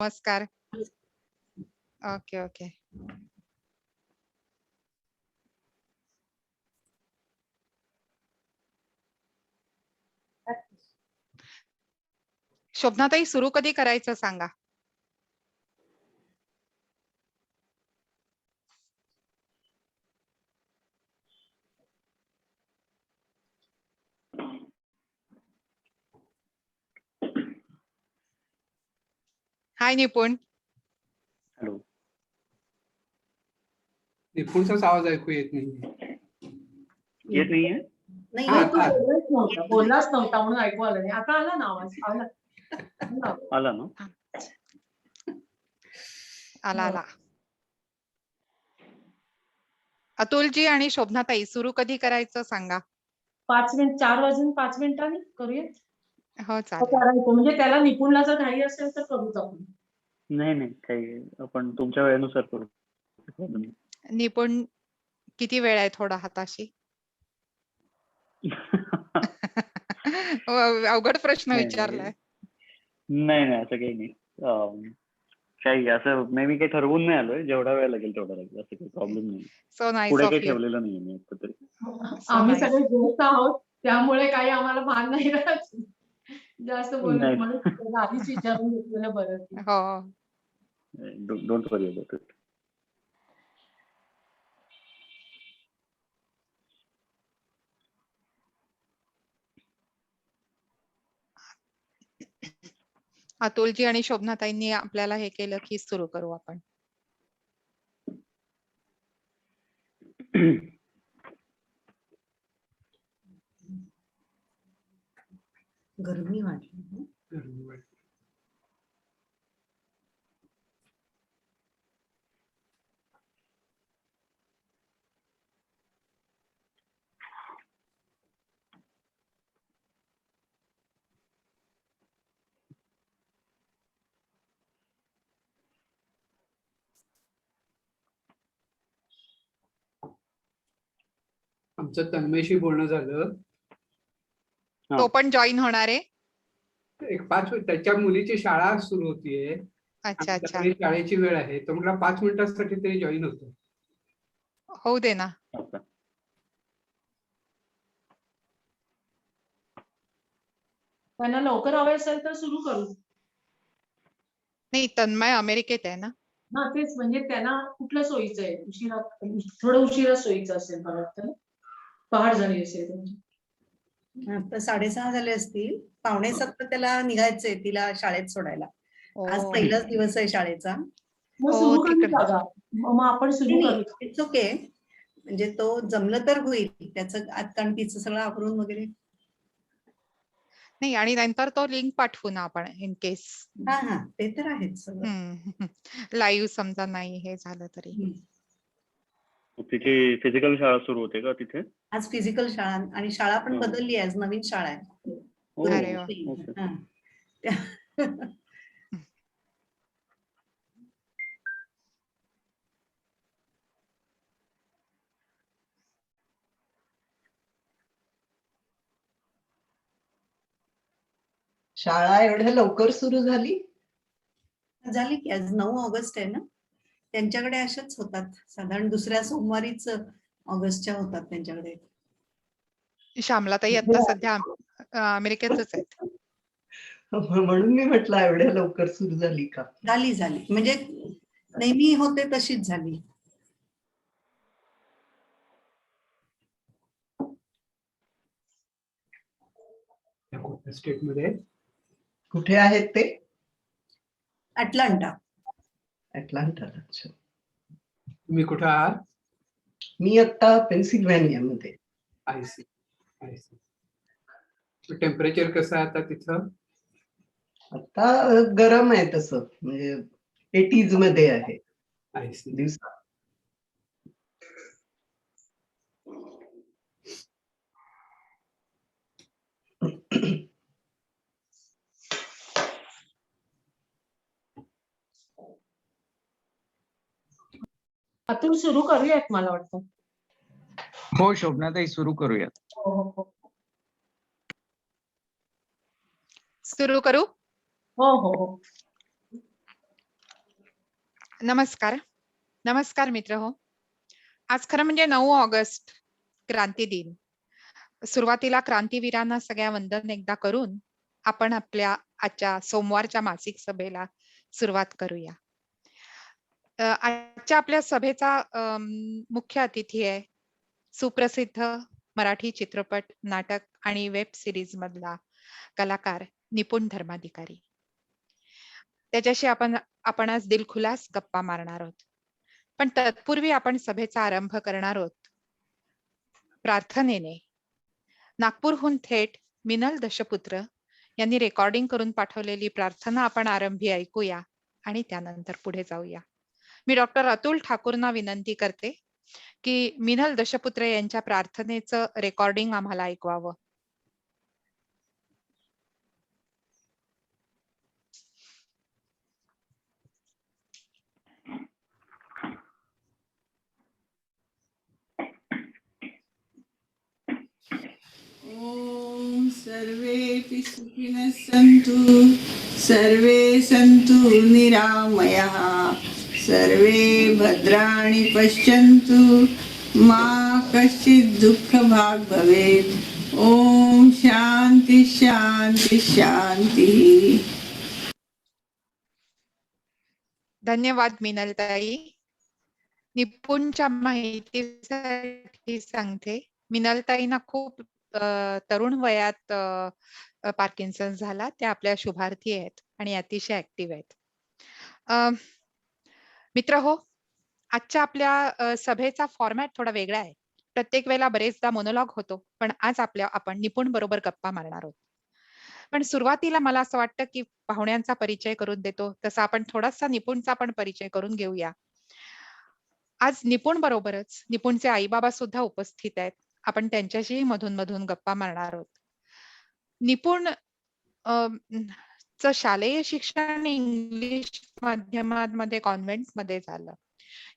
नमस्कार. Okay okay. शोभनाताई सुरू कधी करायचं सांगा. हाय निपुण. हॅलो. निपुणचाच आवाज ऐकू येत नाही. येत नाहीये. नाही हा, तू आता. बोललाच नव्हता म्हणून ऐकू आलं नाही. आता आला ना आवाज. आला. आला ना. आला आला. अतुलजी आणि शोभनाताई सुरू कधी करायचं सांगा. 5 मिनिट 4 वाजून 5 मिनिटांनी करूया. हो चालेल. करायचं म्हणजे त्याला निपुणला जर घाई असेल तर करूच आपण. नाही नाही काही आपण तुमच्या वेळेनुसार करू. निपुण किती वेळ आहे थोडा हाताशी. अवघड प्रश्न नाही, विचारलाय. नाही नाही असं काही नाही. काही असं मी काही ठरवून नाही आलोय. जेवढा वेळ लागेल तेवढा लागेल असं काही प्रॉब्लेम नाही. सो नाईस पुढे ऑफ काही यू. ठेवलेलं नाहीये मी आता तरी. आम्ही nice. सगळे दोस्त आहोत त्यामुळे काही आम्हाला भान नाही राहत जास्त बोलून नाही. म्हणून त्याला आधीच विचारून घेतलेलं बरं. हो. Don't worry about it. अतुलजी आणि शोभनाताईंनी आपल्याला हे केलं की सुरू करू आपण. गरमी वाटली. आमचं तन्मयशी बोलणं झालं. तो पण जॉईन होणार आहे. एक 5 मिनिट त्याच्या मुलीची शाळा सुरू होतीये. अच्छा अच्छा. आणि शाळेची वेळ आहे. तो म्हटला 5 मिनिटांसाठी तरी जॉईन होतो. होऊ दे ना. त्यांना लवकर हवे असेल तर सुरू करू. नाही तन्मय अमेरिकेत आहे ना. हा तेच म्हणजे त्यांना कुठलं सोयीचं आहे. उशिरा थोडं उशिरा सोयीचं असेल मला वाटतं. पहाट झाली असेल त्यांची. आता 6:30 झाले असतील. 6:45 त्याला निघायचंय तिला शाळेत सोडायला. आज ओ. पहिलाच दिवस आहे शाळेचा. मग हो, सुरू करू तिकडे. का? मग आपण सुरू करू. It's okay. म्हणजे तो जमलं तर होईल. त्याचं आता तिचं सगळं आवरून वगैरे. नाही आणि नंतर तो लिंक पाठवू ना आपण इन केस. हा हा ते तर आहेच सगळं. लाईव्ह समजा नाही हे झालं तरी. तिची फिजिकल शाळा सुरू होते का तिथे. आज फिजिकल शाळा आणि शाळा पण बदलली आहे. आज नवीन शाळा आहे. अरे वा. शाळा एवढ्या लवकर सुरू झाली की आज 9 ऑगस्ट आहे ना. त्यांच्याकडे अशाच होतात. साधारण दुसऱ्या सोमवारीच ऑगस्टच्या होतात त्यांच्याकडे. श्यामलाताई आता सध्या अमेरिकेतच आहेत. म्हणून मी म्हटलं एवढ्या लवकर सुरू झाली का. झाली म्हणजे नेहमी होते तशीच झाली. स्टेट मध्ये कुठे आहेत ते. अटलांटा. अच्छा. तुम्ही कुठे आहात. मी आता पेन्सिल्व्हानिया मध्ये. I C. टेम्परेचर कसं आहे आता तिथं. आता गरम आहे तसं म्हणजे 80s मध्ये आहे. I see. दिवसा. अतुल सुरू करूयात मला वाटतं. हो शोभनाताई सुरू करूयात. हो. सुरू करू. हो. नमस्कार. नमस्कार मित्र हो. आज खरं म्हणजे 9 ऑगस्ट क्रांती दिन. सुरुवातीला क्रांतीवीरांना सगळ्या वंदन एकदा करून आपण आपल्या आजच्या सोमवारच्या मासिक सभेला सुरुवात करूया. आजच्या आपल्या सभेचा मुख्य अतिथी आहे सुप्रसिद्ध मराठी चित्रपट, नाटक आणि वेब सिरीज मधला कलाकार निपुण धर्माधिकारी. त्याच्याशी आपण आज दिलखुलास गप्पा मारणार आहोत. पण तत्पूर्वी आपण सभेचा आरंभ करणार आहोत प्रार्थनेने. नागपूरहून थेट मिनल दशपुत्र यांनी रेकॉर्डिंग करून पाठवलेली प्रार्थना आपण आरंभी ऐकूया आणि त्यानंतर पुढे जाऊया. मी डॉक्टर अतुल ठाकूरना विनंती करते की मिनल दशपुत्र यांच्या प्रार्थनेचं रेकॉर्डिंग आम्हाला ऐकवावं. ॐ सर्वेऽपि सुखिनः सन्तु सर्वे सन्तु निरामयाः सर्वे भद्राणि पश्यन्तु मा कश्चित् दुःखभाग् भवेत्. ॐ शान्ति शान्ति शान्तिः. धन्यवाद मिनलताई. निपुणच्या माहितीसाठी सांगते, मिनलताईंना खूप तरुण वयात पार्किन्सन झाला. त्या आपल्या शुभार्थी आहेत आणि अतिशय ऍक्टिव्ह आहेत. मित्र हो, आजच्या आपल्या सभेचा फॉर्मॅट थोडा वेगळा आहे. प्रत्येक वेळेला बरेचदा मोनोलॉग होतो, पण आज आपण निपुण बरोबर गप्पा मारणार आहोत. पण सुरुवातीला मला असं वाटतं की पाहुण्यांचा परिचय करून देतो, तसा आपण थोडासा निपुणचा पण परिचय करून घेऊया. आज निपुण बरोबरच निपुणचे आई बाबा सुद्धा उपस्थित आहेत. आपण त्यांच्याशीही मधून मधून गप्पा मारणार आहोत. निपुण च शालेय शिक्षण इंग्लिश माध्यमांमध्ये कॉन्व्हेंटमध्ये झालं.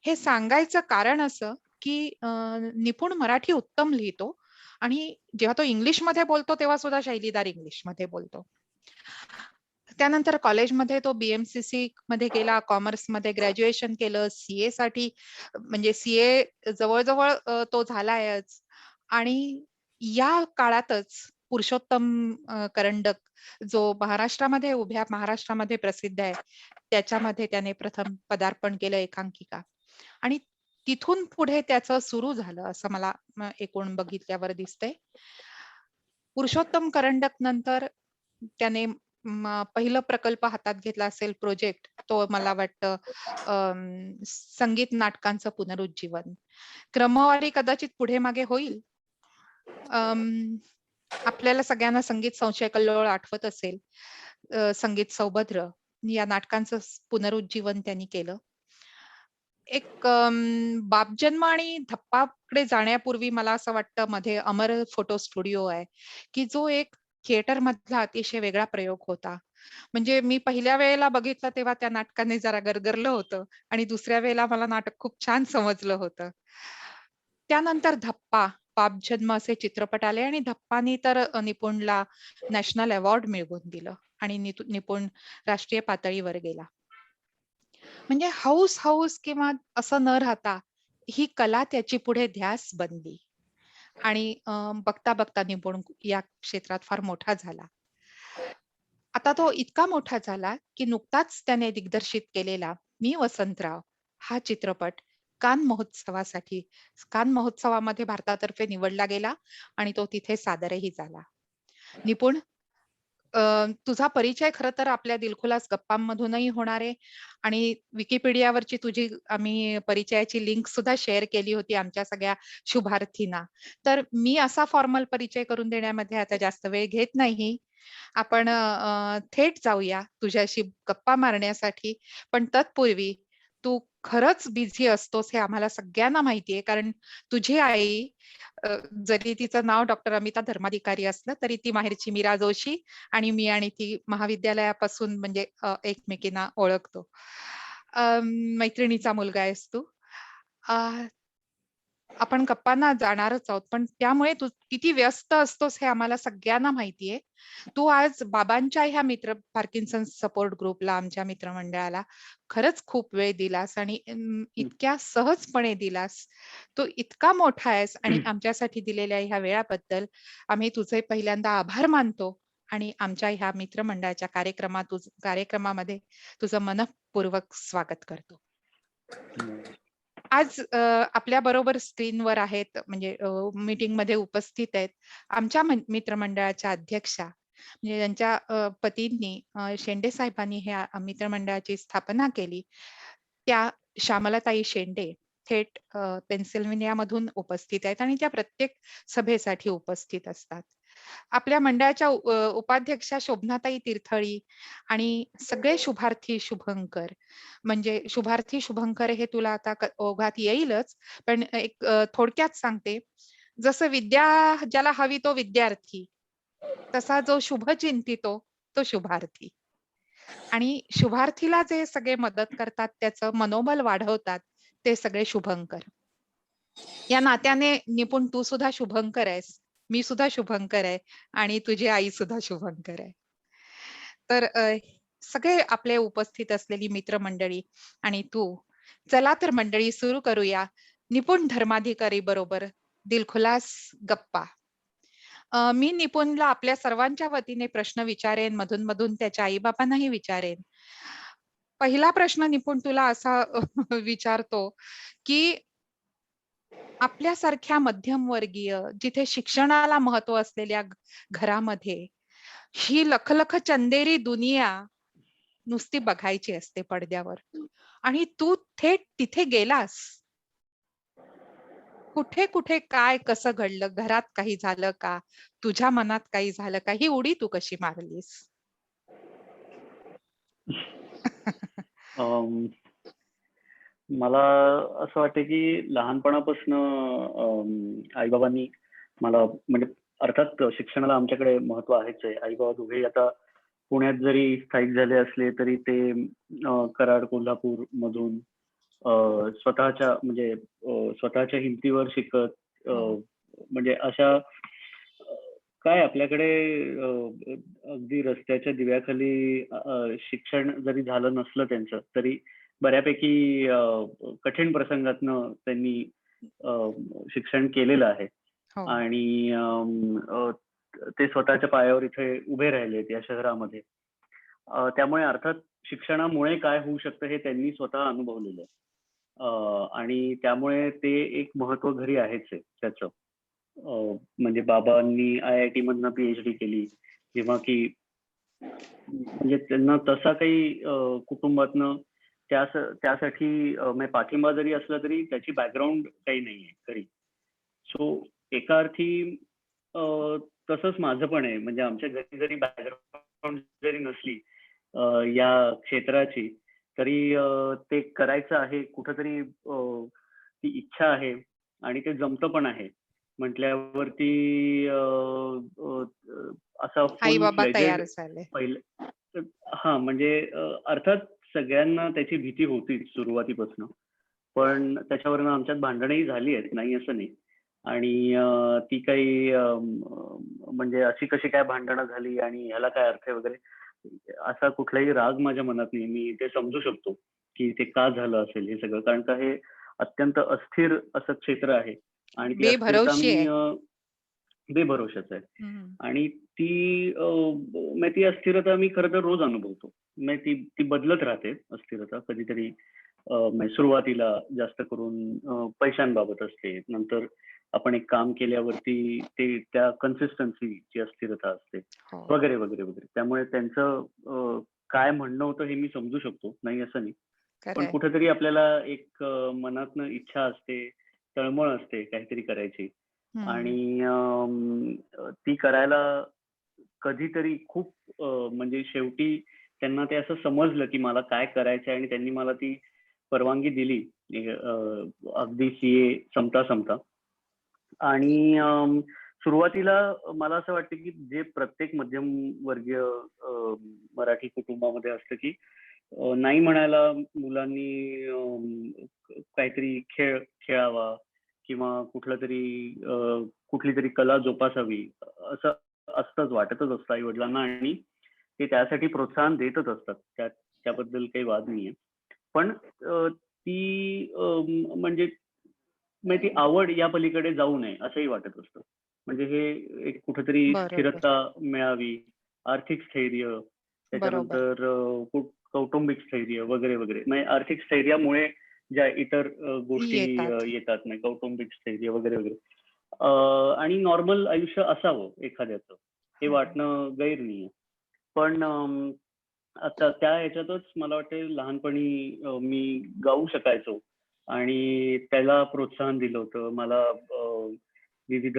हे सांगायचं कारण असं की निपुण मराठी उत्तम लिहितो आणि जेव्हा तो इंग्लिश मध्ये बोलतो तेव्हा सुद्धा शैलीदार इंग्लिश मध्ये बोलतो. त्यानंतर कॉलेजमध्ये तो बीएमसीसी मध्ये गेला, कॉमर्स मध्ये ग्रॅज्युएशन केलं, सीए साठी म्हणजे सीए जवळजवळ तो झालायच. आणि या काळातच पुरुषोत्तम करंडक जो उभ्या महाराष्ट्रामध्ये प्रसिद्ध आहे, त्याच्यामध्ये त्याने प्रथम पदार्पण केलं एकांकिका. आणि तिथून पुढे त्याचं सुरू झालं असं मला एकूण बघितल्यावर दिसतंय. पुरुषोत्तम करंडक नंतर त्याने पहिलं प्रकल्प हातात घेतला असेल प्रोजेक्ट, तो मला वाटतं संगीत नाटकांचं पुनरुज्जीवन. क्रमवारी कदाचित पुढे मागे होईल. आपल्याला सगळ्यांना संगीत संशय कल्लोळ आठवत असेल. संगीत सौभद्र या नाटकांचं पुनरुज्जीवन त्यांनी केलं. एक बापजन्म आणि धप्पाकडे जाण्यापूर्वी मला असं वाटतं मध्ये अमर फोटो स्टुडिओ आहे की जो एक थिएटर मधला अतिशय वेगळा प्रयोग होता. म्हणजे मी पहिल्या वेळेला बघितलं तेव्हा त्या नाटकाने जरा गरगरलं होतं आणि दुसऱ्या वेळेला मला नाटक खूप छान समजलं होतं. त्यानंतर धप्पा, बापजन्म असे चित्रपट आले आणि धप्पानी तर निपुणला नॅशनल अवॉर्ड मिळवून दिलं आणि निपुण राष्ट्रीय पातळीवर गेला. म्हणजे हौस किंवा असं न राहता ही कला त्याची पुढे ध्यास बनली आणि बघता बघता निपुण या क्षेत्रात फार मोठा झाला. आता तो इतका मोठा झाला की नुकताच त्याने दिग्दर्शित केलेला मी वसंतराव हा चित्रपट कान महोत्सवामध्ये भारतातर्फे निवडला गेला आणि तो तिथे सादरही झाला. निपुण, तुझा परिचय खरं तर आपल्या दिलखुलास गप्पांमधूनही होणार आहे आणि विकिपीडियावरची तुझी आम्ही परिचयाची लिंक सुद्धा शेअर केली होती आमच्या सगळ्या शुभार्थींना. तर मी असा फॉर्मल परिचय करून देण्यामध्ये आता जास्त वेळ घेत नाही. आपण थेट जाऊया तुझ्याशी गप्पा मारण्यासाठी. पण तत्पूर्वी तू खरंच बिझी असतोस हे आम्हाला सगळ्यांना माहितीये, कारण तुझी आई जरी तिचं नाव डॉक्टर अमिता धर्माधिकारी असलं तरी ती माहेरची मीरा जोशी आणि मी आणि ती महाविद्यालयापासून म्हणजे एकमेकींना ओळखतो. मैत्रिणीचा मुलगा आहेस तू. आपण गप्पांना जाणारच आहोत, पण त्यामुळे तू किती व्यस्त असतोस हे आम्हाला सगळ्यांना माहितीये. तू आज बाबांच्या ह्या पार्किन्सन सपोर्ट ग्रुपला, आमच्या मित्रमंडळाला खरंच खूप वेळ दिलास आणि इतक्या सहजपणे दिलास. तू इतका मोठा आहेस आणि आमच्यासाठी दिलेल्या ह्या वेळाबद्दल आम्ही तुझे पहिल्यांदा आभार मानतो आणि आमच्या ह्या मित्रमंडळाच्या कार्यक्रमामध्ये तुझं मनःपूर्वक स्वागत करतो. आज आपल्या बरोबर स्क्रीनवर आहेत, म्हणजे मीटिंग मध्ये उपस्थित आहेत आमच्या मित्रमंडळाच्या अध्यक्षा, म्हणजे ज्यांच्या पतींनी शेंडे साहेबांनी ह्या मित्रमंडळाची स्थापना केली, त्या श्यामलाताई शेंडे थेट पेन्सिल्व्हेनिया मधून उपस्थित आहेत आणि त्या प्रत्येक सभेसाठी उपस्थित असतात. आपल्या मंडळाच्या उपाध्यक्षा शोभनाताई तीर्थळी आणि सगळे शुभार्थी शुभंकर, म्हणजे शुभार्थी शुभंकर हे तुला आता ओघात येईलच, पण एक थोडक्यात सांगते. जसं विद्या ज्याला हवी तो विद्यार्थी, तसा जो शुभ चिंतितो तो शुभार्थी, आणि शुभार्थीला जे सगळे मदत करतात, त्याचं मनोबल वाढवतात, ते सगळे शुभंकर. या नात्याने निपुण तू सुद्धा शुभंकर आहेस, मी सुद्धा शुभंकर आहे आणि तुझी आई सुद्धा शुभंकर आहे. तर सगळे आपले उपस्थित असलेली मित्रमंडळी आणि तू, चला तर मंडळी सुरू करूया निपुण धर्माधिकारी बरोबर दिलखुलास गप्पा. मी निपुणला आपल्या सर्वांच्या वतीने प्रश्न विचारेन, मधून मधून त्याच्या आईबापांनाही विचारेन. पहिला प्रश्न निपुण तुला असा विचारतो की आपल्यासारख्या मध्यमवर्गीय, जिथे शिक्षणाला महत्व असलेल्या घरामध्ये ही लखलख चंदेरी दुनिया नुसती बघायची असते पडद्यावर, आणि तू थेट तिथे गेलास. कुठे कुठे काय कसं घडलं, घरात काही झालं का, तुझ्या मनात काही झालं का, ही उडी तू कशी मारलीस? मला असं वाटतं की लहानपणापासून आईबाबांनी मला, म्हणजे अर्थात शिक्षणाला आमच्याकडे महत्व आहेच आहे. आईबाबा दोघेही आता पुण्यात जरी स्थायिक झाले असले तरी ते कराड, कोल्हापूर मधून स्वतःच्या हिमतीवर शिकत, म्हणजे अशा काय आपल्याकडे अगदी रस्त्याच्या दिव्याखाली शिक्षण जरी झालं नसलं त्यांचं, तरी बऱ्यापैकी कठीण प्रसंगातनं त्यांनी शिक्षण केलेलं आहे आणि ते स्वतःच्या पायावर इथे उभे राहिलेत या शहरामध्ये. त्यामुळे अर्थात शिक्षणामुळे काय होऊ शकतं हे त्यांनी स्वतः अनुभवलेलं आहे आणि त्यामुळे ते एक महत्व घरी आहेच आहे त्याचं. म्हणजे बाबांनी IIT मधनं PhD केली, जेव्हा की म्हणजे त्यांना तसा काही कुटुंबातनं त्यासाठी पाठिंबा जरी असला तरी त्याची बॅकग्राऊंड काही नाहीये घरी. सो एका अर्थी तसंच माझं पण आहे. म्हणजे आमच्या घरी जरी बॅकग्राऊंड जरी नसली या क्षेत्राची, तरी ते करायचं आहे कुठंतरी, ती इच्छा आहे आणि ते जमतं पण आहे म्हटल्यावरती असा आई फुल बाबा तयार फ्लेजेड झाले. पहिलं. हा म्हणजे अर्थात सगळ्यांना त्याची भीती होतीच सुरुवातीपासून, पण त्याच्यावरनं आमच्यात भांडणही झाली आहेत, नाही असं नाही. आणि ती काही म्हणजे अशी कशी काय भांडणं झाली आणि ह्याला काय अर्थ आहे वगैरे, असा कुठलाही राग माझ्या मनात नाही. मी ते समजू शकतो की ते का झालं असेल हे सगळं, कारण का हे अत्यंत अस्थिर असं क्षेत्र आहे आणि ती अस्थिरता बेभरोशाच आहे. आणि ती अस्थिरता मी खरं तर रोज अनुभवतो. ती बदलत राहते अस्थिरता. कधीतरी सुरुवातीला जास्त करून पैशांबाबत असते, नंतर आपण एक काम केल्यावरती त्या कन्सिस्टन्सीची अस्थिरता असते वगैरे वगैरे वगैरे. त्यामुळे त्यांचं काय म्हणणं होतं हे मी समजू शकतो, नाही असं नाही. पण कुठेतरी आपल्याला एक मनातनं इच्छा असते, तळमळ असते काहीतरी करायची, आणि ती करायला कधीतरी खूप म्हणजे शेवटी त्यांना ते असं समजलं की मला काय करायचं आहे आणि त्यांनी मला ती परवानगी दिली अगदी CA संपता. आणि सुरुवातीला मला असं वाटतं की जे प्रत्येक मध्यमवर्गीय मराठी कुटुंबामध्ये असतं की नाही म्हणायला मुलांनी काहीतरी खेळावा किंवा कुठली तरी कला जोपासावी असं असतंच, वाटतच असतं आई वडिलांना, आणि ते त्यासाठी प्रोत्साहन देतच असतात. त्याबद्दल काही वाद नाहीये. पण ती म्हणजे ती आवड या पलीकडे जाऊ नये असंही वाटत असतं. म्हणजे हे एक कुठेतरी बरोबर. स्थिरता मिळावी, आर्थिक स्थैर्य, बरोबर. त्याच्यानंतर कौटुंबिक स्थैर्य वगैरे वगैरे. म्हणजे आर्थिक स्थैर्यामुळे ज्या इतर गोष्टी येतात. येतात, नाही कौटुंबिक स्थैर्य वगैरे वगैरे. आणि नॉर्मल आयुष्य असावं एखाद्याचं, हे वाटणं गैर नाहीये. पण आता त्या ह्याच्यातच मला वाटतं लहानपणी मी गाऊ शकायचो आणि त्याला प्रोत्साहन दिलं होतं. मला विविध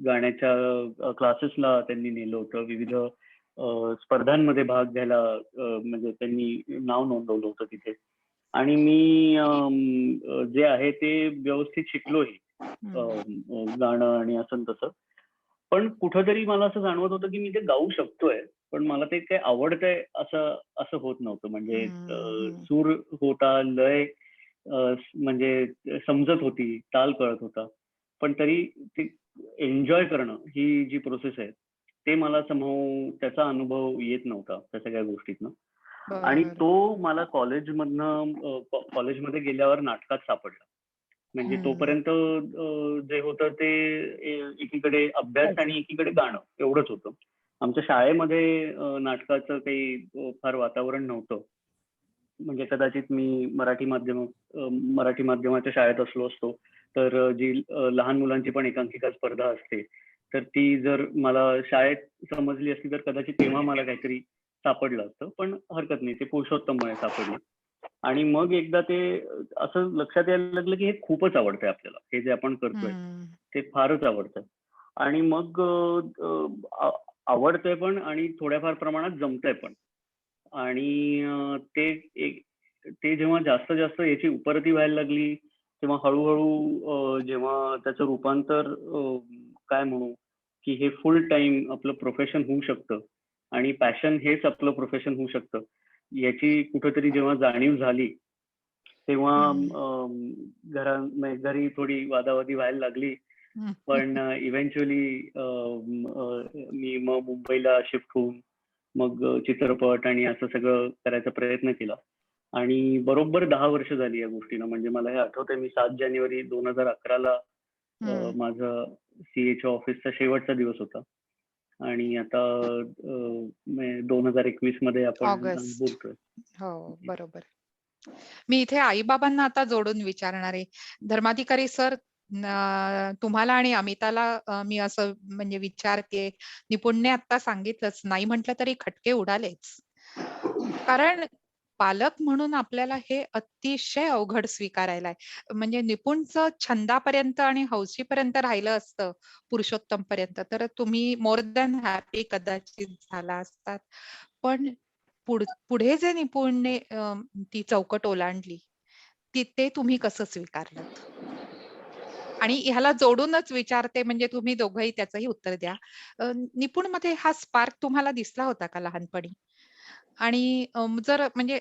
गाण्याच्या क्लासेसला त्यांनी नेलं होतं. विविध स्पर्धांमध्ये भाग घ्यायला म्हणजे त्यांनी नाव नोंदवलं होतं तिथे. आणि मी जे आहे ते व्यवस्थित शिकलोही, गाणं आणि असं न तसं. पण कुठंतरी मला असं जाणवत होतं की मी ते गाऊ शकतोय, पण मला ते काय आवडतंय असं होत नव्हतं. म्हणजे सूर होता, लय म्हणजे समजत होती, ताल कळत होता, पण तरी ते एन्जॉय करणं ही जी प्रोसेस आहे, ते मला त्याचा अनुभव येत नव्हता त्या सगळ्या गोष्टीतनं. आणि बरं. तो मला कॉलेजमध्ये गेल्यावर नाटकात सापडला. म्हणजे तोपर्यंत जे होतं ते एकीकडे अभ्यास आणि एकीकडे गाणं एवढंच होतं. आमच्या शाळेमध्ये नाटकाचं काही फार वातावरण नव्हतं. म्हणजे कदाचित मी मराठी माध्यमाच्या शाळेत असलो असतो तर जी लहान मुलांची पण एकांकिका स्पर्धा असते, तर ती जर मला शाळेत समजली असती तर कदाचित तेव्हा मला काहीतरी सापडलं असतं. पण हरकत नाही, ते पुरुषोत्तममुळे सापडलं. आणि मग एकदा ते असं लक्षात यायला लागलं की हे खूपच आवडतंय आपल्याला, हे जे आपण करतोय ते फारच आवडतंय. आणि मग आवडतंय पण आणि थोड्याफार प्रमाणात जमतंय पण. आणि ते जेव्हा जास्त जास्त याची उपरती व्हायला लागली, तेव्हा हळूहळू जेव्हा त्याचं रूपांतर काय म्हणू की हे फुल टाइम आपलं प्रोफेशन होऊ शकतं आणि पॅशन हेच आपलं प्रोफेशन होऊ शकतं, याची कुठेतरी जेव्हा जाणीव झाली, तेव्हा घरी थोडी वादावादी व्हायला लागली. पण इव्हेंच्युअली मी मग मुंबईला शिफ्ट होऊन मग चित्रपट आणि असं सगळं करायचा प्रयत्न केला. आणि बरोबर 10 वर्ष झाली या गोष्टीनं. म्हणजे मला हे आठवतंय, मी 7 जानेवारी 2011ला माझं सीएच्या ऑफिसचा शेवटचा दिवस होता. आणि आता 2021 मध्ये आपण ऑगस्ट. बोलतोय. हो, बरोबर. मी इथे आई-बाबांना आता जोडून विचारणार आहे. धर्माधिकारी सर, तुम्हाला आणि अमिताला मी असं म्हणजे विचारतेय, निपुणने आता सांगितलंच, नाही म्हटलं तरी खटके उडालेच. कारण पालक म्हणून आपल्याला हे अतिशय अवघड स्वीकारायला आहे. म्हणजे निपुणचं छंदापर्यंत आणि हौसीपर्यंत राहिलं असतं पुरुषोत्तमपर्यंत, तर तुम्ही मोर दॅन हॅपी कदाचित झाला असतात. पण पुढे जे निपुणने ती चौकट ओलांडली, ते तुम्ही कसं स्वीकारलत? आणि ह्याला जोडूनच विचारते, म्हणजे तुम्ही दोघंही त्याचंही उत्तर द्या. निपुणमध्ये हा स्पार्क तुम्हाला दिसला होता का लहानपणी? आणि जर म्हणजे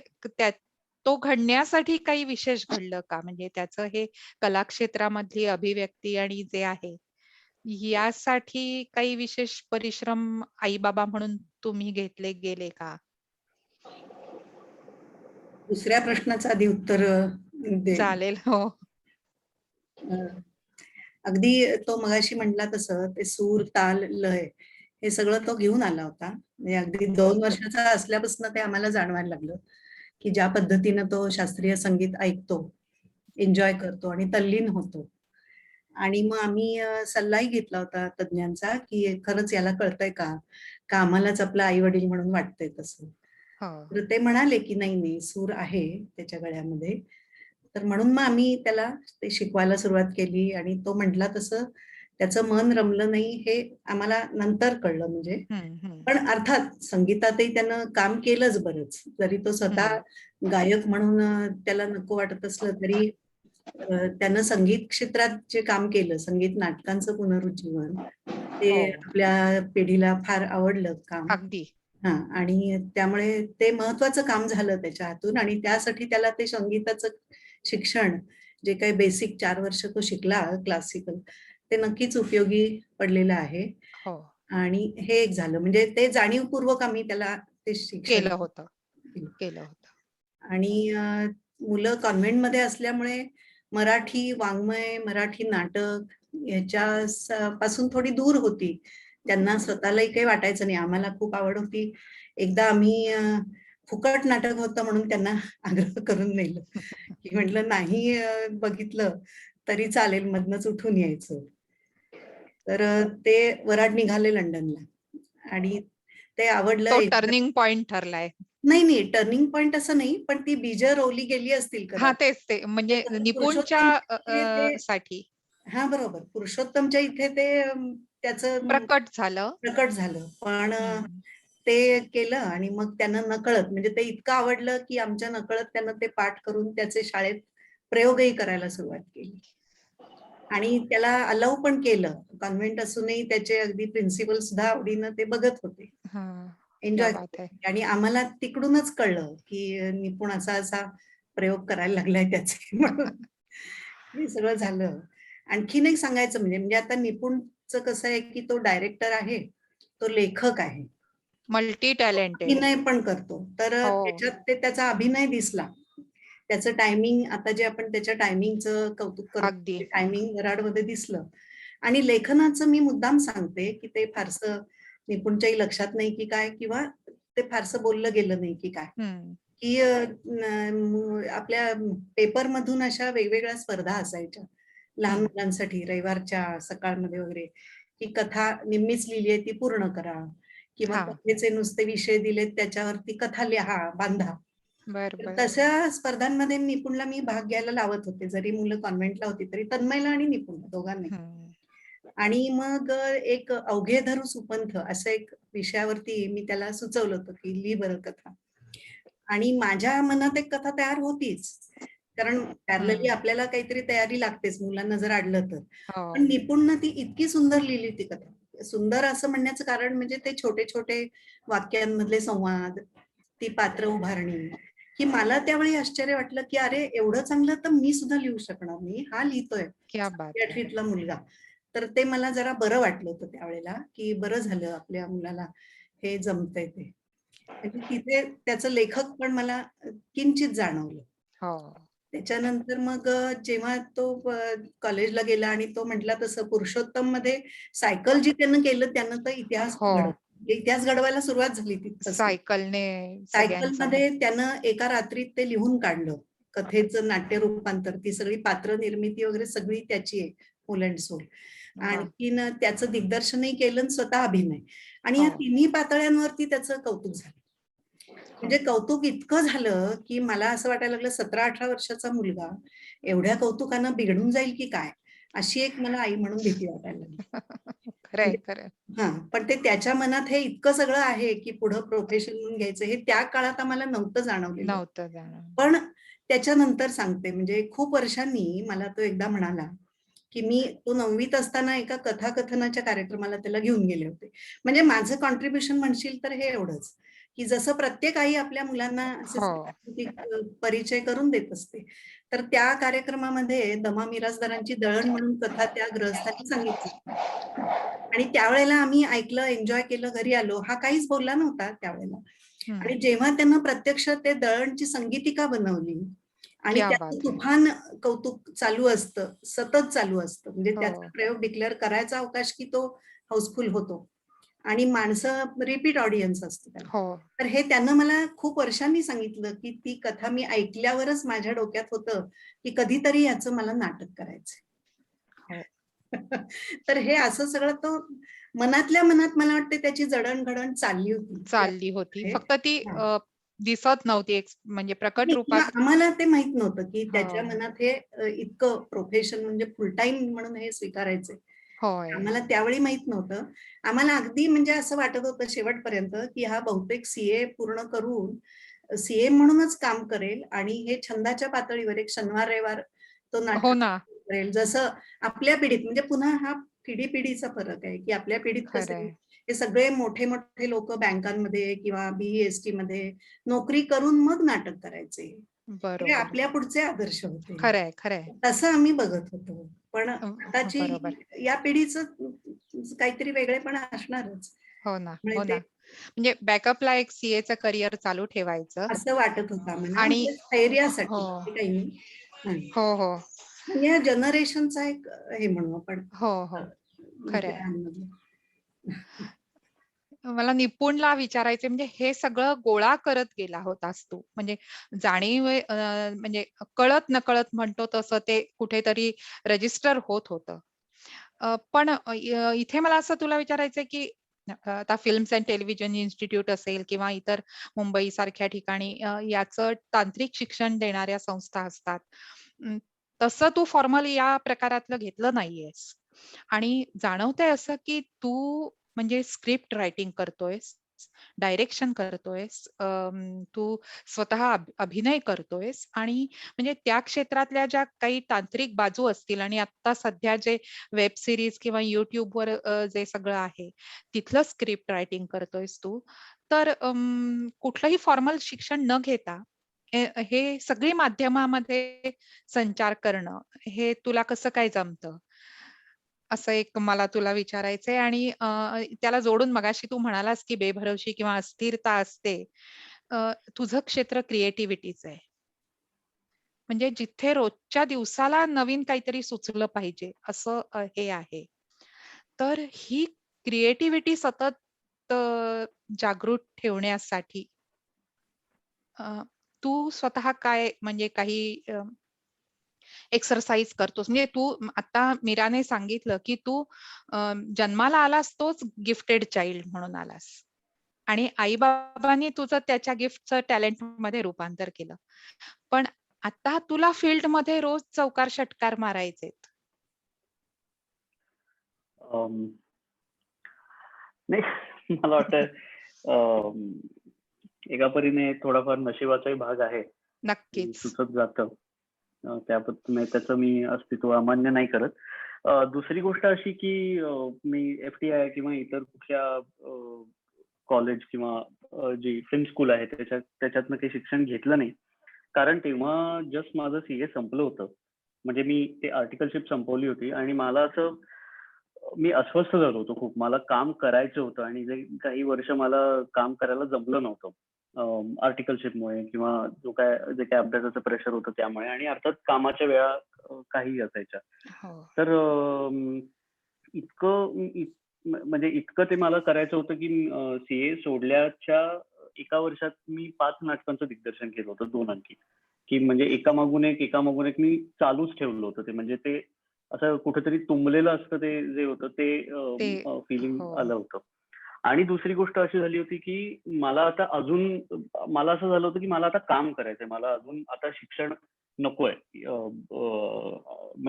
तो घडण्यासाठी काही विशेष घडलं का? म्हणजे त्याचं हे कलाक्षेत्रामधली अभिव्यक्ती आणि जे आहे, यासाठी काही विशेष परिश्रम आई-बाबा म्हणून तुम्ही घेतले गेले का? दुसऱ्या प्रश्नाचं आधी उत्तर दे. चालेल. हो. अगदी तो मगाशी म्हटला तसं ते सूर, ताल, लय हे सगळं तो घेऊन आला होता. म्हणजे अगदी 2 वर्षाचा असल्यापासून ते आम्हाला जाणवायला लागलं की ज्या पद्धतीनं तो शास्त्रीय संगीत ऐकतो, एन्जॉय करतो आणि तल्लीन होतो. आणि मग आम्ही सल्लाही घेतला होता तज्ञांचा की खरंच याला कळतंय का आम्हालाच आपलं आई वडील म्हणून वाटतंय तसं. तर ते म्हणाले की नाही सूर आहे त्याच्या गळ्यामध्ये. तर म्हणून मग आम्ही त्याला ते शिकवायला सुरुवात केली आणि तो म्हटला तसं त्याचं मन रमलं नाही हे आम्हाला नंतर कळलं. म्हणजे पण अर्थात संगीतातही त्यानं काम केलंच बरंच. जरी तो स्वतः गायक म्हणून त्याला नको वाटत असलं तरी त्यानं संगीत क्षेत्रात जे काम केलं, संगीत नाटकांचं पुनरुज्जीवन, ते आपल्या पिढीला फार आवडलं काम. अगदी. आणि त्यामुळे ते महत्वाचं काम झालं त्याच्या हातून आणि त्यासाठी त्याला ते संगीताचं शिक्षण जे काही बेसिक 4 वर्ष तो शिकला क्लासिकल, ते नक्कीच उपयोगी पडलेलं आहे. हो, आणि हे एक झालं, म्हणजे ते जाणीवपूर्वक आम्ही त्याला ते शिक्षण केलं होतं, दिलं. केलं होतं. आणि मुलं कॉन्व्हेंटमध्ये असल्यामुळे मराठी वाङ्मय, मराठी नाटक पासून थोडी दूर होती. त्यांना स्वतःलाही काही वाटायचं नाही. आम्हाला खूप आवड होती. एकदा आम्ही फुकट नाटक होतं म्हणून त्यांना आग्रह करून नेलं, की म्हटलं नाही बघितलं तरी चालेल, मधनंच उठून यायचं. तर ते वराड निघाले लंडनला आणि ते आवडलं. तो टर्निंग पॉइंट ठरलाय. नाही, टर्निंग पॉइंट असं नाही, पण ती बीजं रोवली गेली असतील हा, कदाचित. तेच ते म्हणजे निपुणच्या साठी हा, बरोबर. पुरुषोत्तमच्या इथे ते त्याचं प्रकट झालं. प्रकट झालं. पण ते केलं आणि मग त्यांना नकळत, म्हणजे ते इतकं आवडलं की आमच्या नकळत त्यानं ते पाठ करून त्याचे शाळेत प्रयोगही करायला सुरुवात केली. आणि त्याला अलाउ पण केलं. कॉन्व्हेंट असूनही त्याचे अगदी प्रिन्सिपल सुद्धा आवडीनं ते बघत होते, हा, एन्जॉय. क्या बात आहे. आणि आम्हाला तिकडूनच कळलं की निपुण असा प्रयोग करायला लागलाय त्याचे म्हणून हे सगळं झालं. आणखीन एक सांगायचं म्हणजे आता निपुणचं कसं आहे की तो डायरेक्टर आहे, तो लेखक आहे, मल्टी टॅलेंटेड. अभिनय पण करतो. तर हो. त्याच्यात त्याचा अभिनय दिसला. त्याचं टायमिंग, आता जे आपण त्याच्या टायमिंगचं कौतुक करतो, अगदी. टायमिंग वराडमध्ये दिसलं. आणि लेखनाचं मी मुद्दाम सांगते की ते फारसं निपुणच्याही लक्षात नाही की काय, किंवा ते फारसं बोललं गेलं नाही की काय, की आपल्या पेपरमधून अशा वेगवेगळ्या स्पर्धा असायच्या लहान मुलांसाठी रविवारच्या सकाळमध्ये वगैरे, की कथा निम्मीच लिहिली आहे ती पूर्ण करा, किंवा हा. कथेचे नुसते विषय दिलेत त्याच्यावरती कथा लिहा, बांधा. बर बर. तशा स्पर्धांमध्ये निपुणला मी भाग घ्यायला लावत होते, जरी मुलं कॉन्व्हेंटला होती तरी, तन्मयला आणि निपुणला दोघांनी. आणि मग एक अवघे धरू सुपंथ असं एक विषयावरती मी त्याला सुचवलं होतं की लिही बरं कथा. आणि माझ्या मनात एक कथा तयार होतीच, कारण पॅरलली आपल्याला काहीतरी तयारी लागतेच मुलांना जर अडलं तर. पण निपुणनं ती इतकी सुंदर लिहिली ती कथा. सुंदर असं म्हणण्याचं कारण म्हणजे ते छोटे छोटे वाक्यांमधले संवाद, ती पात्र उभारणी, की मला त्यावेळी आश्चर्य वाटलं की अरे एवढं चांगलं तर मी सुद्धा लिहू शकणार नाही, हा लिहितोय 8वीतला मुलगा. तर ते मला जरा बरं वाटलं होतं त्यावेळेला, की बरं झालं आपल्या मुलाला हे जमतंय ते. म्हणजे तिथे त्याचं लेखक पण मला किंचित जाणवलं. त्याच्यानंतर मग जेव्हा तो कॉलेजला गेला आणि तो म्हटला तसं पुरुषोत्तम मध्ये सायकल जी त्यानं केलं त्यानं तर इतिहास घडवायला सुरुवात झाली तिथं. सायकलमध्ये त्यानं एका रात्रीत ते लिहून काढलं, कथेचं नाट्य रूपांतर, ती सगळी पात्र निर्मिती वगैरे सगळी त्याची आहे, फुल अँड सोल. आणखीन त्याचं दिग्दर्शनही केलं, स्वतः अभिनय, आणि या तिन्ही पातळ्यांवरती त्याचं कौतुक झालं. म्हणजे कौतुक इतकं झालं की मला असं वाटायला लागलं 17-18 वर्षाचा मुलगा एवढ्या कौतुकानं बिघडून जाईल की काय, अशी एक मला आई म्हणून भीती वाटायला लागली. हा, पण ते त्याच्या मनात हे इतकं सगळं आहे की पुढं प्रोफेशन म्हणून घ्यायचं, हे त्या काळात आम्हाला नव्हतं जाणवलेलं. पण त्याच्यानंतर सांगते, म्हणजे खूप वर्षांनी मला तो एकदा म्हणाला की मी तो 9वीत असताना एका कथाकथनाच्या कार्यक्रमाला त्याला घेऊन गेले होते. म्हणजे माझं कॉन्ट्रीब्युशन म्हणशील तर हे एवढंच, की जसं प्रत्येक आई आपल्या मुलांना परिचय करून देत असते, तर त्या कार्यक्रमामध्ये दमा मिरासदारांची दळण म्हणून कथा त्या गृहस्थांनी सांगितली. आणि त्यावेळेला आम्ही ऐकलं, एन्जॉय केलं, घरी आलो. हा काहीच बोलला नव्हता त्यावेळेला. आणि जेव्हा त्यानं प्रत्यक्ष ते दळणची संगीतिका बनवली आणि त्याचं तुफान कौतुक चालू असतं, सतत चालू असतं, म्हणजे त्याचा प्रयोग डिक्लेअर करायचा अवकाश की तो हाऊसफुल होतो आणि माणसं रिपीट ऑडियन्स असतं त्याला. तर हे त्यानं मला खूप वर्षांनी सांगितलं की ती कथा मी ऐकल्यावरच माझ्या डोक्यात होतं की कधीतरी याचं मला नाटक करायचंय. तर हे असं सगळं तो मनातल्या मनात मला वाटतं त्याची जडणघडण चालली होती. फक्त ती दिसत नव्हती, म्हणजे प्रकट रूपात आम्हाला ते माहित नव्हतं की त्याच्या मनात हे इतकं प्रोफेशन म्हणजे फुल टाइम म्हणून हे स्वीकारायचंय. आम्हाला त्यावेळी माहित नव्हतं. आम्हाला अगदी म्हणजे असं वाटत होतं शेवटपर्यंत की हा बहुतेक CA पूर्ण करून CA म्हणूनच काम करेल आणि हे छंदाच्या पातळीवर एक शनिवार रविवार तो नाटक करेल. जसं आपल्या पिढीत, म्हणजे पुन्हा हा पिढीचा फरक आहे की आपल्या पिढीत कसं हे सगळे मोठे मोठे लोक बँकांमध्ये किंवा BEST मध्ये नोकरी करून मग नाटक करायचे. हे बरोबर. आपल्या पुढचे आदर्श होते. खरंय, खरंय. तसं आम्ही बघत होतो. पण आताची बरोबर. या पिढीचं काहीतरी वेगळेपण असणारच. हो ना, म्हणजे हो ते ना. म्हणजे बॅकअपला एक सीएचं करिअर चालू ठेवायचं असं वाटत होतं आम्हाला. आणि म्हणजे स्थैर्यासाठी हो, बाकी काही नाही. हं. हो, हो, म्हणजे या जनरेशनचा एक हे म्हणू आपण हो, हो. खरंय. मित्रांमधलं. मला निपुणला विचारायचे म्हणजे हे सगळं गोळा करत गेला होतास तू. म्हणजे जाणीव म्हणजे कळत नकळत म्हणतो तसं ते कुठेतरी रजिस्टर होत होतं. पण इथे मला असं तुला विचारायचंय की आता फिल्म्स अँड टेलिव्हिजन इन्स्टिट्यूट असेल किंवा इतर मुंबई सारख्या ठिकाणी याचं तांत्रिक शिक्षण देणाऱ्या संस्था असतात. अं, तसं तू फॉर्मल या प्रकारातलं घेतलं नाहीयेस. आणि जाणवतंय असं की तू म्हणजे स्क्रिप्ट रायटिंग करतोयस, डायरेक्शन करतोयस, तू स्वतः अभिनय करतोयस आणि म्हणजे त्या क्षेत्रातल्या ज्या काही तांत्रिक बाजू असतील आणि आता सध्या जे वेब सीरीज किंवा YouTubeवर जे सगळं आहे, तिथलं स्क्रिप्ट रायटिंग करतोयस तू. तर कुठलंही फॉर्मल शिक्षण न घेता हे सगळी माध्यमामध्ये संचार करणं, हे तुला कसं काय जमतं? असं एक मला तुला विचारायचंय आणि त्याला जोडून मगाशी तू म्हणालास, की बेभरवशी किंवा अस्थिरता असते. तुझं क्षेत्र क्रिएटिव्हिटीचं आहे. म्हणजे जिथे रोजच्या दिवसाला नवीन काहीतरी सुचलं पाहिजे असं हे आहे. तर ही क्रिएटिव्हिटी सतत जागृत ठेवण्यासाठी तू स्वतः काय म्हणजे काही एक्सरसाइज करतोस? म्हणजे तू आता मीराने सांगितलं, की तू जन्माला आलास तोच गिफ्टेड चाइल्ड म्हणून आलास आणि आई-बाबांनी तुझं त्याच्या गिफ्टचं टॅलेंटमध्ये रूपांतर केलं. पण आता तुला फील्डमध्ये रोज चौकार-षटकार मारायचेत. अम, नाही मला वाटतं अम, एका परीने थोडाफार नशिबाचाही भाग आहे. नक्कीच. सुचत जातं. त्याबद्दल त्याचं मी अस्तित्व अमान्य नाही करत. दुसरी गोष्ट अशी की मी FTI किंवा इतर कुठल्या कॉलेज किंवा जी फिल्म स्कूल आहे त्याच्यातनं काही शिक्षण घेतलं नाही. कारण तेव्हा जस्ट माझं CA संपलं होतं. म्हणजे मी ते आर्टिकलशिप संपवली होती आणि मला असं मी अस्वस्थ झालो होतो खूप. मला काम करायचं होतं आणि जे काही वर्ष मला काम करायला जमलं नव्हतं. आर्टिकलशिपमुळे किंवा जे काही अभ्यासाचं प्रेशर होतं त्यामुळे आणि अर्थात कामाच्या वेळा काहीही असायच्या. हो. तर म्हणजे इतकं ते मला करायचं होतं की CA सोडल्याच्या एका वर्षात मी 5 नाटकांचं दिग्दर्शन केलं होतं 2 अंकी. की म्हणजे एकामागून एक मी चालूच ठेवलं होतं ते. म्हणजे ते असं कुठेतरी तुंबलेलं असतं ते जे होतं ते फिलिंग हो. आलं होतं. आणि दुसरी गोष्ट अशी झाली होती की मला असं झालं होतं की मला आता काम करायचंय. मला अजून आता शिक्षण नकोय.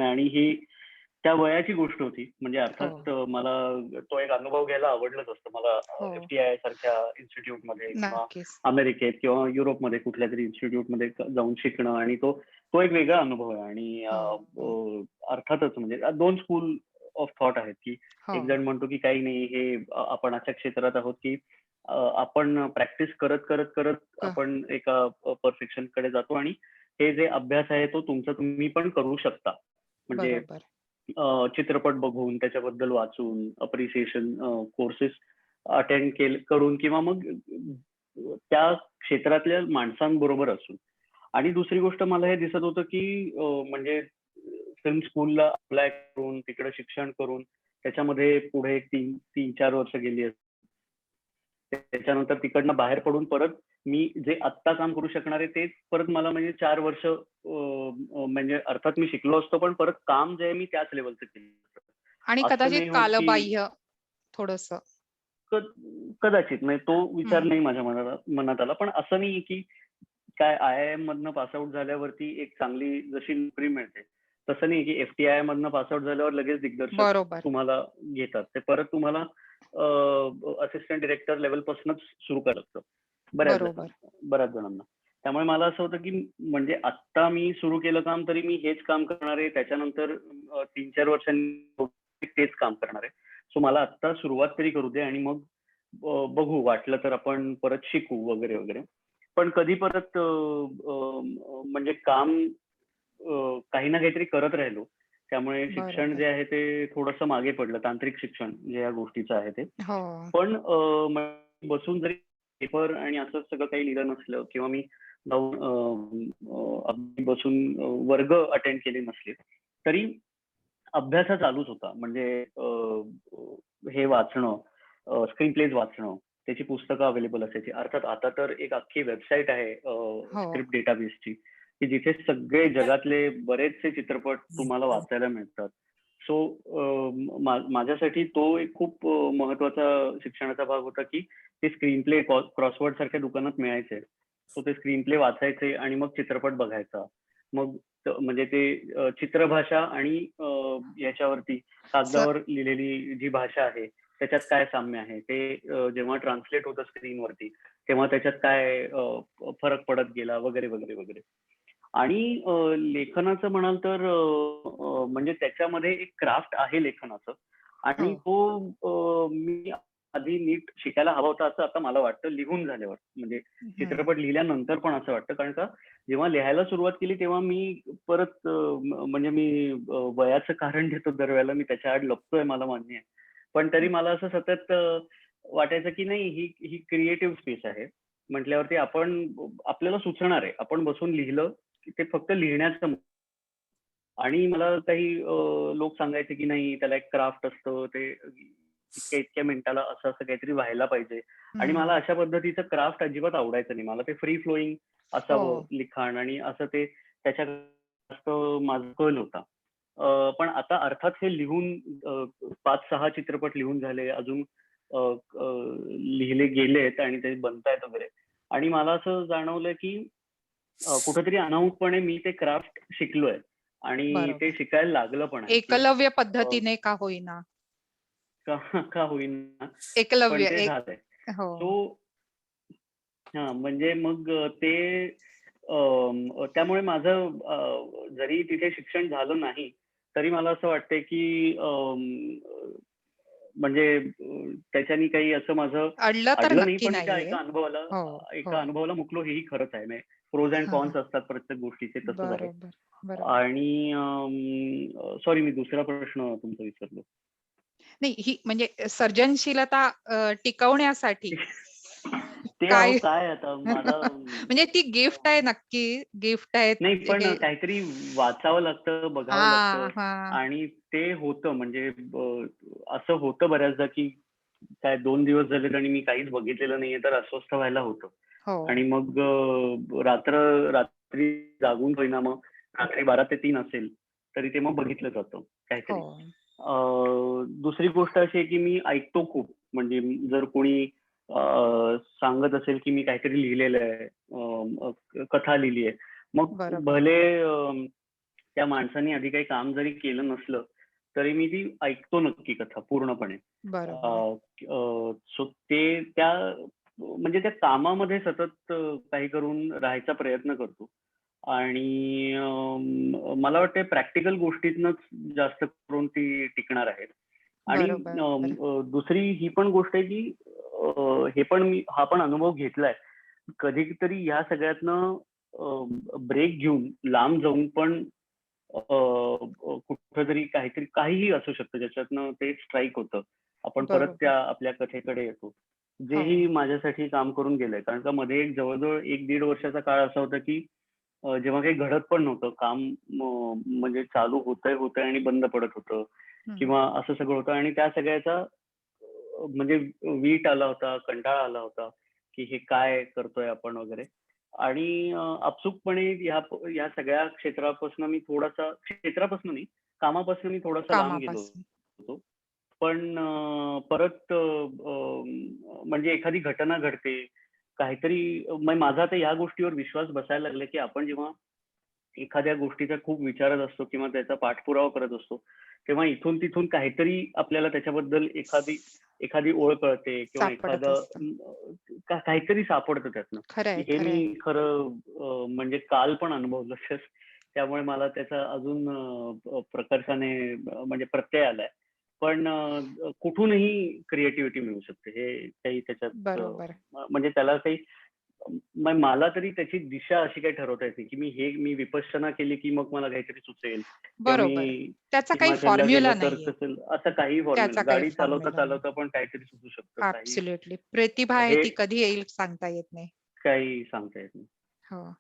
आणि ही त्या वयाची गोष्ट होती. म्हणजे अर्थात मला तो एक अनुभव घ्यायला आवडलंच असतं. मला हो. FTI सारख्या इन्स्टिट्यूटमध्ये किंवा नक्कीच. अमेरिकेत किंवा युरोपमध्ये कुठल्यातरी इन्स्टिट्यूटमध्ये जाऊन शिकणं आणि तो एक वेगळा अनुभव आहे. आणि अर्थातच म्हणजे 2 स्कूल ऑफ थॉट आहेत की हो. एक जण म्हणतो की काही नाही हे आपण अशा क्षेत्रात आहोत की आपण प्रॅक्टिस करत आपण एका परफेक्शन कडे जातो आणि हे जे अभ्यास आहे तो तुम्ही पण करू शकता. म्हणजे बरोबर. चित्रपट बघून त्याच्याबद्दल वाचून अप्रिसिएशन कोर्सेस अटेंड करून किंवा मग त्या क्षेत्रातल्या माणसांबरोबर असून. आणि दुसरी गोष्ट मला हे दिसत होतं की म्हणजे फिल्म स्कूलला अप्लाय करून तिकडे शिक्षण करून त्याच्यामध्ये पुढे 3-4 वर्ष गेली. त्याच्यानंतर तिकडनं बाहेर पडून परत मी जे आत्ता काम करू शकणार आहे तेच परत मला म्हणजे 4 वर्ष म्हणजे अर्थात मी शिकलो असतो पण परत काम जे आहे मी त्याच लेवलचं केलं. आणि असं कदाचित नाही होत की कालबाह्य थोडंसं. कदाचित नाही तो विचार नाही माझ्या मनात आला. पण असं नाही की काय IIM मधनं पासआउट झाल्यावरती एक चांगली जशी नोकरी मिळते तसं नाही की FTI मधनं पासआउट झाल्यावर लगेच दिग्दर्शक बरोबर. तुम्हाला घेतात. ते परत तुम्हाला असिस्टंट डिरेक्टर लेवल पासूनच सुरू करावं लागतं बऱ्याच जणांना. त्यामुळे मला असं होतं की म्हणजे आत्ता मी सुरू केलं काम तरी मी हेच काम करणार आहे. त्याच्यानंतर 3-4 वर्षांनी तेच काम करणार आहे. सो मला आत्ता सुरुवात तरी करू दे आणि मग बघू वाटलं तर आपण परत शिकू वगैरे वगैरे. पण कधी परत म्हणजे काम काही ना काहीतरी करत राहिलो. त्यामुळे शिक्षण बरोबर. जे आहे ते थोडंसं मागे पडलं. तांत्रिक शिक्षण जे या गोष्टीचं आहे ते. हो. पण बसून जरी पेपर आणि असं सगळं काही लिहिलं नसलं किंवा मी जाऊन अगदी बसून वर्ग अटेंड केले नसले, तरी अभ्यास हा चालूच होता. म्हणजे हे वाचणं, स्क्रीन प्लेज वाचणं, त्याची पुस्तकं अवेलेबल असायची. अर्थात आता तर एक अख्खी वेबसाईट आहे हो. स्क्रिप्ट डेटाबेसची, की जिथे सगळे जगातले बरेचसे चित्रपट तुम्हाला वाचायला मिळतात. सो माझ्यासाठी तो एक खूप महत्वाचा शिक्षणाचा भाग होता, की ते स्क्रीन प्ले क्रॉसवर्ड सारख्या दुकानात मिळायचे. सो ते स्क्रीन प्ले वाचायचे आणि मग चित्रपट बघायचा. मग म्हणजे ते चित्रभाषा आणि याच्यावरती कागदावर लिहिलेली जी भाषा आहे त्याच्यात काय साम्य आहे ते जेव्हा ट्रान्सलेट होतं स्क्रीनवरती तेव्हा त्याच्यात काय फरक पडत गेला वगैरे वगैरे वगैरे. आणि लेखनाचं म्हणाल तर म्हणजे त्याच्यामध्ये एक क्राफ्ट आहे लेखनाचं आणि हो. तो मी आधी नीट शिकायला हवा होता असं आता मला वाटतं लिहून झाल्यावर. म्हणजे चित्रपट लिहिल्यानंतर पण असं वाटतं, कारण का जेव्हा लिहायला सुरुवात केली तेव्हा मी परत म्हणजे मी वयाचं कारण देतो दरवेळेला, मी त्याच्या आड लपतोय मला मान्य आहे. पण तरी मला असं सतत वाटायचं की नाही ही क्रिएटिव्ह स्पेस आहे म्हटल्यावरती आपण आपल्याला सुचणार आहे. आपण बसून लिहिलं की ते फक्त लिहिण्याचं. आणि मला काही लोक सांगायचे की नाही त्याला एक क्राफ्ट असतं, ते इतक्या इतक्या मिनिटाला असं असं काहीतरी व्हायला पाहिजे. आणि मला अशा पद्धतीचं क्राफ्ट अजिबात आवडायचं नाही. मला ते फ्री फ्लोईंग असावं हो. लिखाण आणि असं ते त्याच्यात जास्त माझा कल होता. पण आता अर्थात हे लिहून 5-6 चित्रपट लिहून झाले, अजून लिहिले गेलेत आणि ते बनतायत वगैरे. आणि मला असं जाणवलं की कुठेतरी अनाहूतपणे मी ते क्राफ्ट शिकलोय आणि ते बरोबर. शिकायला लागलं पण आहे, की एकलव्य पद्धतीने का होईना. का होईना, पण एकलव्य ते एक. झालंय. हो. सो म्हणजे मग ते त्यामुळे माझं जरी तिथे शिक्षण झालं नाही, तरी मला असं वाटतंय की म्हणजे त्याच्यानी काही असं माझं अडलं तर अडलं नाही, नक्की पण त्या नाहीये. हो. एका हो. अनुभवाला मुकलो हेही खरंच आहे. म्हणजे प्रोज अँड कॉन्स असतात प्रत्येक गोष्टीचे, तसंच आहे. बरोबर. बरोबर. आणि सॉरी मी दुसरा प्रश्न तुमचा विसरलो. नाही ही म्हणजे सर्जनशीलता टिकवण्यासाठी ते काय काय आता मला म्हणजे ती गिफ्ट आहे नक्की. गिफ्ट आहे नाही, पण हे. काहीतरी वाचावं लागतं, बघावं लागतं हां. आणि ते होतं. म्हणजे असं होतं बऱ्याचदा की काय 2 दिवस झालेत आणि मी काहीच बघितलेलं नाहीये, तर अस्वस्थ व्हायला होतं. हो. आणि मग रात्री जागून होईना, मग रात्री 12 ते 3 असेल तरी ते मग बघितलं जातं काहीतरी. हो. दुसरी गोष्ट अशी आहे की मी ऐकतो खूप. म्हणजे जर कोणी सांगत असेल की मी काहीतरी लिहिलेलं आहे, कथा लिहिली आहे, मग बरोबर. भले त्या माणसाने आधी काही काम जरी केलं नसलं तरी मी ती ऐकतो नक्की कथा पूर्णपणे. बरोबर. सो ते त्या म्हणजे त्या कामामध्ये सतत काही करून राहायचा प्रयत्न करतो. आणि मला वाटतं प्रॅक्टिकल गोष्टीतनच जास्त करून ती टिकणार आहे. आणि बरोबर. दुसरी ही पण गोष्ट आहे की हे पण हा पण अनुभव घेतलाय. कधीतरी या सगळ्यातनं ब्रेक घेऊन लांब जाऊन पण कुठेतरी काहीतरी काहीही असू शकतं ज्याच्यातनं ते स्ट्राईक होतं. आपण परत बरोबर. त्या आपल्या कथेकडे येतो. जेही हो. माझ्यासाठी काम करून गेलंय. कारण का मध्ये एक जवळजवळ 1-1.5 वर्षाचा काळ असा होता की जेव्हा काही घडत पण नव्हतं. काम म्हणजे चालू होतंय आणि बंद पडत होतं किंवा असं सगळं होतं आणि त्या सगळ्याचा म्हणजे वीट आला होता, कंटाळा आला होता, की हे काय करतोय आपण वगैरे. आणि आपसूकपणे या सगळ्या क्षेत्रापासून मी क्षेत्रापासून नाही, कामापासून मी थोडासा लांब गेलो कामापासून. होतो. पण परत म्हणजे एखादी घटना घडते, काहीतरी माझा आता या गोष्टीवर विश्वास बसायला लागला, की आपण जेव्हा एखाद्या गोष्टीचा खूप विचारत असतो किंवा त्याचा पाठपुरावा करत असतो, तेव्हा इथून तिथून काहीतरी आपल्याला त्याच्याबद्दल एखादी ओळ कळते किंवा सापडत एखादं असतं. काहीतरी सापडतं त्यातनं. खरंय. हे खरंय. मी खरं म्हणजे काल पण अनुभवलं. त्यामुळे मला त्याचा अजून प्रकर्षाने म्हणजे प्रत्यय आलाय. पण कुठूनही क्रिएटिव्हिटी मिळू शकते. हे काही त्याच्यात बरोबर. म्हणजे त्याला काही मला तरी त्याची दिशा अशी काही ठरवता येते की मी विपश्यना केली की मग मला काहीतरी सुचेल, किंवा बरोबर. मी त्याचा काही हिमाचलला फॉर्म्युला गेलो तर नाहीये. कसं, असं काही फॉर्म्युला, त्याचा काही गाडी चालवता फॉर्म्युला नाही. चालवता पण काहीतरी सुचू शकतं, काही ऍब्सोल्युटली. प्रतिभा आहे हे ती कधी येईल सांगता येत नाही. काही सांगता येत नाही. हो.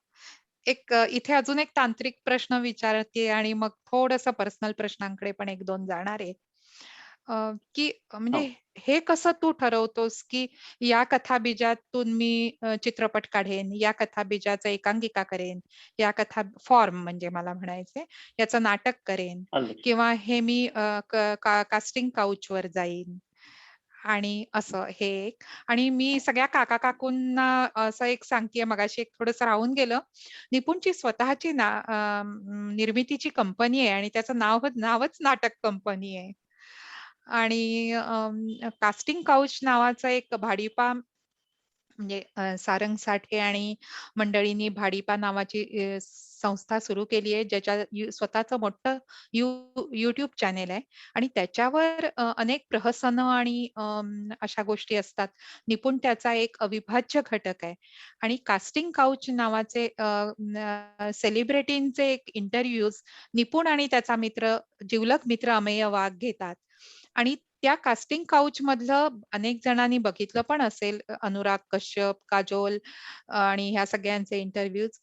इथे अजून एक तांत्रिक प्रश्न विचारते आणि मग थोडंसं पर्सनल प्रश्नांकडे पण 1-2 जाणार आहे. की म्हणजे हो. हे कसं तू ठरवतोस, की या कथाबीजातून मी चित्रपट काढेन, या कथाबीजाचं एकांकिका करेन, या कथा फॉर्म म्हणजे मला म्हणायचंय, याचं नाटक करेन आलं लक्षात. किंवा हे मी कास्टिंग काउचवर जाईन आणि असं हे एक. आणि मी सगळ्या काका-काकूंना असं एक सांगतेय, मगाशी एक थोडंसं राहून गेलं. निपुणची स्वतःची निर्मितीची कंपनी आहे आणि त्याचं नावच नाटक कंपनी आहे. आणि कास्टिंग काउच नावाचा एक भाडीपा म्हणजे सारंग साठे आणि मंडळींनी भाडीपा नावाची संस्था सुरू केली आहे, ज्याच्या स्वतःचं मोठं YouTube चॅनेल आहे आणि त्याच्यावर अनेक प्रहसनं आणि अशा गोष्टी असतात. निपुण त्याचा एक अविभाज्य घटक आहे आणि कास्टिंग काउच नावाचे सेलिब्रिटींचे एक इंटरव्ह्यूज निपुण आणि त्याचा मित्र, जिवलग मित्र अमेय वाघ घेतात आणि त्या कास्टिंग काउच मधलं अनेक जणांनी बघितलं पण असेल, अनुराग कश्यप, काजोल आणि ह्या सगळ्यांचे इंटरव्ह्यूज.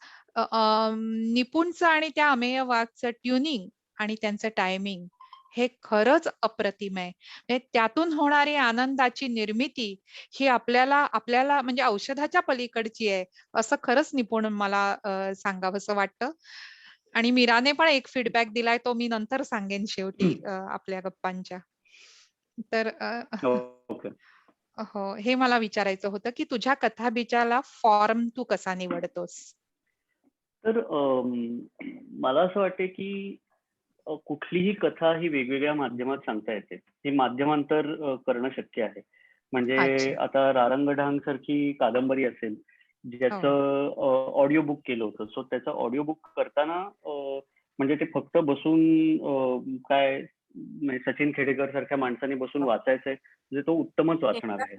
निपुणचं आणि त्या अमेय वाघचं ट्युनिंग आणि त्यांचं टायमिंग हे खरंच अप्रतिम आहे. म्हणजे त्यातून होणारी आनंदाची निर्मिती ही आपल्याला म्हणजे औषधाच्या पलीकडची आहे, असं खरंच निपुण मला सांगावसं वाटतं. आणि मीराने पण एक फीडबॅक दिलाय, तो मी नंतर सांगेन शेवटी आपल्या गप्पांच्या. तर ओके. हो, हे मला विचारायचं होतं, की तुझ्या कथाबीजाला फॉर्म तू कसा निवडतोस? तर मला असं वाटते की कुठलीही कथा ही वेगवेगळ्या माध्यमात सांगता येते. हे माध्यमांतर करणं शक्य आहे. म्हणजे अच्छा. आता रारंगढांग सारखी कादंबरी असेल, हो. ज्याचं ऑडिओ बुक केलं होतं. सो त्याचं ऑडिओ बुक करताना म्हणजे ते फक्त बसून काय म्हणजे सचिन खेडेकर सारख्या माणसाने बसून वाचायचंय, म्हणजे तो उत्तमच वाचणार आहे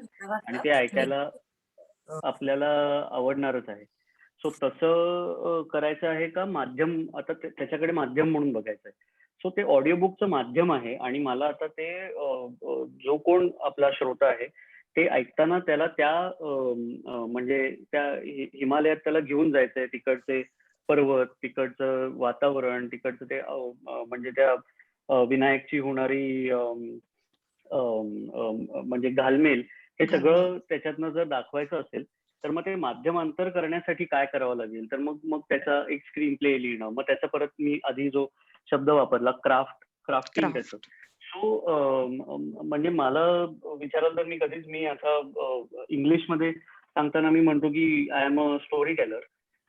आणि ते ऐकायला आपल्याला आवडणारच आहे. सो तसं करायचं आहे का माध्यम, आता त्याच्याकडे माध्यम म्हणून बघायचं आहे. सो ते ऑडिओ बुकचं माध्यम आहे आणि मला आता ते जो कोण आपला श्रोता आहे ते ऐकताना त्याला त्या म्हणजे त्या हिमालयात त्याला घेऊन जायचंय, तिकडचे पर्वत, तिकडचं वातावरण, तिकडचं ते म्हणजे त्या विनायकची होणारी म्हणजे घालमेल, हे सगळं त्याच्यातनं जर दाखवायचं असेल तर मग ते माध्यमांतर करण्यासाठी काय करावं लागेल, तर मग त्याचा एक स्क्रीन प्ले लिहिणं, मग त्याचा परत मी आधी जो शब्द वापरला क्राफ्टिंग त्याचं. सो म्हणजे मला विचाराल तर मी आता इंग्लिशमध्ये सांगताना मी म्हणतो की I am a storyteller.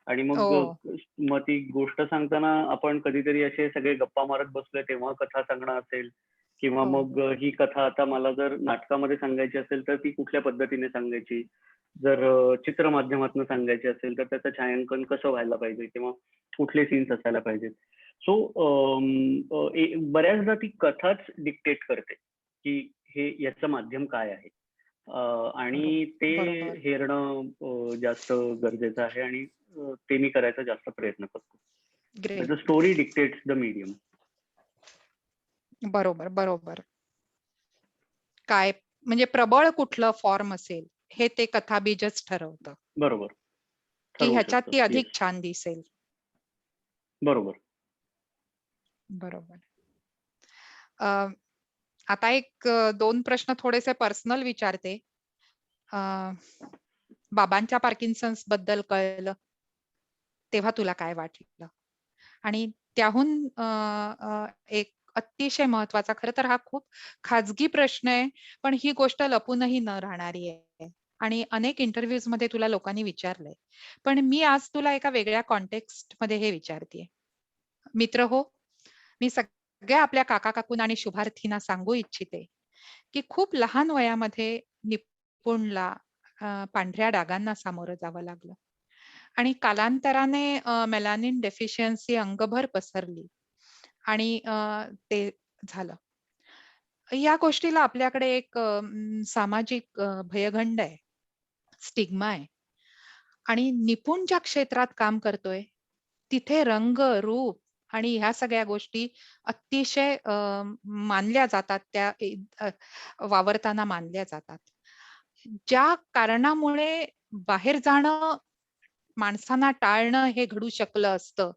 आणि मग ती गोष्ट सांगताना आपण कधीतरी असे सगळे गप्पा मारत बसलोय तेव्हा कथा सांगणं असेल, किंवा मग ही कथा आता मला जर नाटकामध्ये सांगायची असेल तर ती कुठल्या पद्धतीने सांगायची, जर चित्र माध्यमातून सांगायची असेल तर त्याचं छायांकन कसं व्हायला पाहिजे किंवा कुठले सीन्स असायला पाहिजेत. सो बऱ्याचदा ती कथाच डिक्टेट करते की हे याचं माध्यम काय आहे, आणि ते हेरणं जास्त गरजेचं आहे आणि ते मी करायचा जास्त प्रयत्न करतो. Story dictates the medium. बरोबर. काय म्हणजे प्रबळ कुठलं फॉर्म असेल हे ते कथाबीजच ठरवतं. बरोबर. की ह्याच्यात ती अधिक छान दिसेल. बरोबर. आता एक 2 प्रश्न थोडेसे पर्सनल विचारते. बाबांच्या पार्किन्सन्स बद्दल कळलं तेव्हा तुला काय वाटलं? आणि त्याहून एक अतिशय महत्वाचा, खरं तर हा खूप खाजगी प्रश्न आहे, पण ही गोष्ट लपूनही न राहणारी आहे आणि अनेक इंटरव्ह्यूज मध्ये तुला लोकांनी विचारलंय. पण मी आज तुला एका वेगळ्या कॉन्टेक्स्ट मध्ये हे विचारतेय. मित्र हो, मी सगळ्या आपल्या काका-काकूंना आणि शुभार्थींना सांगू इच्छिते की खूप लहान वयामध्ये निपुणला पांढऱ्या डागांना सामोरं जावं लागलं आणि कालांतराने मेलानिन डेफिशियन्सी अंगभर पसरली आणि ते झालं. या गोष्टीला आपल्याकडे एक सामाजिक भयगंड आहे, स्टिग्मा आहे. आणि निपुण ज्या क्षेत्रात काम करतोय तिथे रंग, रूप आणि ह्या सगळ्या गोष्टी अतिशय मानल्या जातात, त्या वावरताना मानल्या जातात. ज्या कारणामुळे बाहेर जाणं माणसांना टाळणं हे घडू शकलं असतं,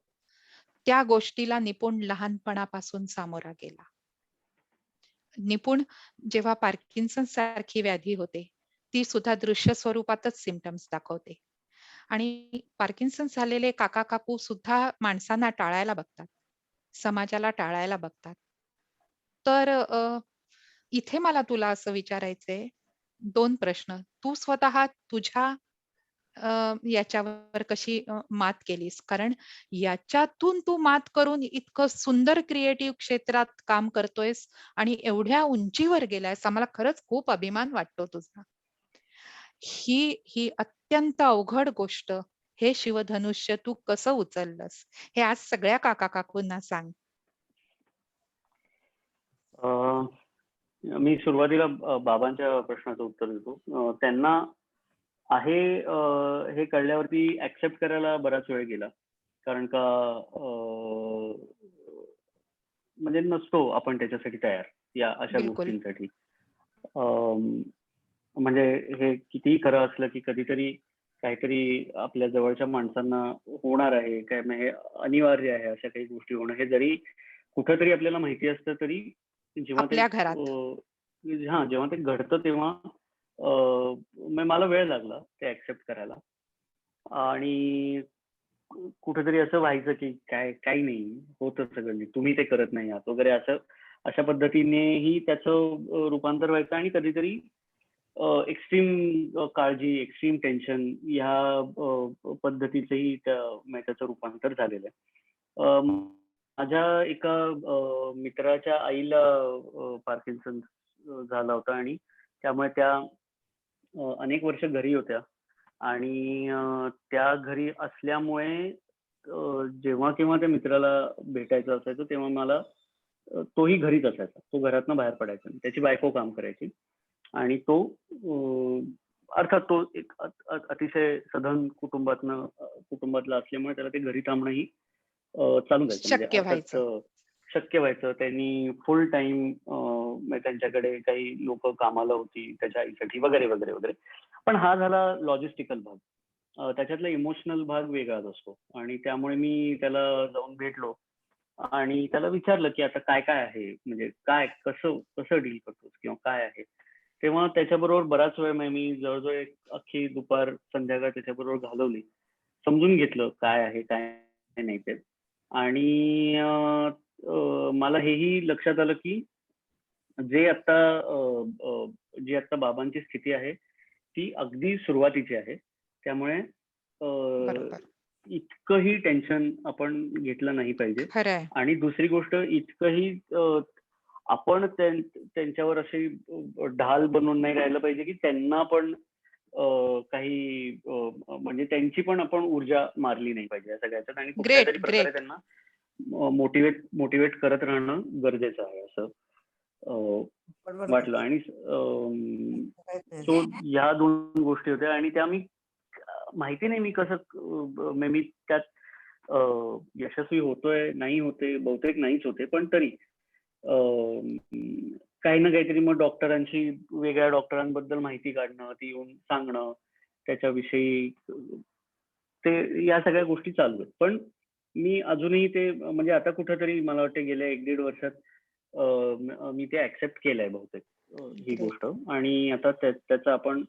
त्या गोष्टीला निपुण लहानपणापासून सामोरा गेला. निपुण जेव्हा पार्किन्सन सारखी व्याधी होते, ती सुद्धा दृश्य स्वरूपातच सिम्पटम्स दाखवते. आणि पार्किन्सन झालेले काका काकू सुद्धा माणसांना टाळायला बघतात, समाजाला टाळायला बघतात. तर इथे मला तुला असं विचारायचंय 2 प्रश्न. तू स्वतः तुझ्या याच्यावर कशी मात केलीस? कारण याच्यातून तू मात करून इतकं सुंदर क्रिएटिव्ह क्षेत्रात काम करतोयस आणि एवढ्या उंचीवर गेलायस, आम्हाला खरंच खूप अभिमान वाटतो तुझा. ही अत्यंत अवघड गोष्ट, हे शिवधनुष्य तू कसं उचललंस? हे आज सगळ्या काका काकूंना सांग. मी सुरुवातीला बाबांच्या प्रश्नाचं उत्तर देतो. त्यांना आहे हे कळल्यावरती ऍक्सेप्ट करायला बराच वेळ गेला. कारण का म्हणजे नसतो आपण त्याच्यासाठी तयार या अशा बिलकुल. गोष्टींसाठी. म्हणजे हे कितीही खरं असलं की कधीतरी काहीतरी आपल्या जवळच्या माणसांना होणार आहे काय, म्हणजे अनिवार्य आहे अशा काही गोष्टी होणं, हे जरी कुठंतरी आपल्याला माहिती असतं तरी जेव्हा ते आपल्या घरात. जेव्हा ते घडतं तेव्हा मला वेळ लागला ते ऍक्सेप्ट करायला. आणि कुठेतरी असं व्हायचं की काही नाही, होतं सगळं, तुम्ही ते करत नाही आहात वगैरे, असं अशा पद्धतीनेही त्याचं रूपांतर व्हायचं. आणि कधीतरी एक्स्ट्रीम काळजी, एक्स्ट्रीम टेन्शन ह्या पद्धतीचंही त्याचं रूपांतर झालेलं आहे. माझ्या एका मित्राच्या आईला पार्किन्सन झाला होता आणि त्यामुळे त्या अनेक वर्ष घरी होत्या. आणि त्या घरी असल्यामुळे जेव्हा केव्हा त्या मित्राला भेटायचं असायचं तेव्हा मला तोही घरीच असायचा, तो घरातनं बाहेर पडायचा नाही. त्याची बायको काम करायची आणि तो अर्थात तो एक अतिशय सधन कुटुंबातला असल्यामुळे त्याला ते घरी थांबणंही चालू जायचं, म्हणजे शक्य व्हायचं. अर्थात शक्य व्हायचं. त्यांनी फुल टाइम त्यांच्याकडे काही लोक कामाला होती त्याच्या आईसाठी वगैरे वगैरे वगैरे. पण हा झाला लॉजिस्टिकल भाग. त्याच्यातला इमोशनल भाग वेगळाच असतो. आणि त्यामुळे मी त्याला जाऊन भेटलो आणि त्याला विचारलं की आता काय काय आहे, म्हणजे काय कसं डील करतोस किंवा काय आहे. तेव्हा त्याच्याबरोबर बराच वेळ मी जवळजवळ एक अख्खी दुपार संध्याकाळ त्याच्याबरोबर घालवली, समजून घेतलं काय आहे काय नाही ते. आणि मला हेही लक्षात आलं की जी आता बाबांची स्थिती आहे ती अगदी सुरुवातीची आहे. त्यामुळे बरोबर. इतकंही टेन्शन आपण घेतलं नाही पाहिजे. खरंय. आणि दुसरी गोष्ट, इतकंही आपण त्यांच्यावर अशी ढाल बनवून नाही राहिलं पाहिजे की त्यांना पण काही म्हणजे त्यांची पण आपण ऊर्जा मारली नाही पाहिजे या सगळ्याच्यात. आणि कुठल्या ग्रेट, तरी प्रकारे ग्रेट. त्यांना मोटिवेट करत राहणं गरजेचं आहे असं वाटलं. आणि सो ह्या 2 गोष्टी होत्या आणि त्या मी माहिती नाही मी कसं मी त्यात यशस्वी होतोय नाही होते, बहुतेक नाहीच होते, पण तरी काही ना काहीतरी मग डॉक्टरांशी, वेगळ्या डॉक्टरांबद्दल माहिती काढणं, ती येऊन सांगणं त्याच्याविषयी, ते या सगळ्या गोष्टी चालू आहेत. पण मी अजूनही ते म्हणजे आता कुठंतरी मला वाटतं गेल्या 1-1.5 वर्षात मी ते ऍक्सेप्ट केलंय बहुतेक ही गोष्ट. आणि आता त्याचं आपण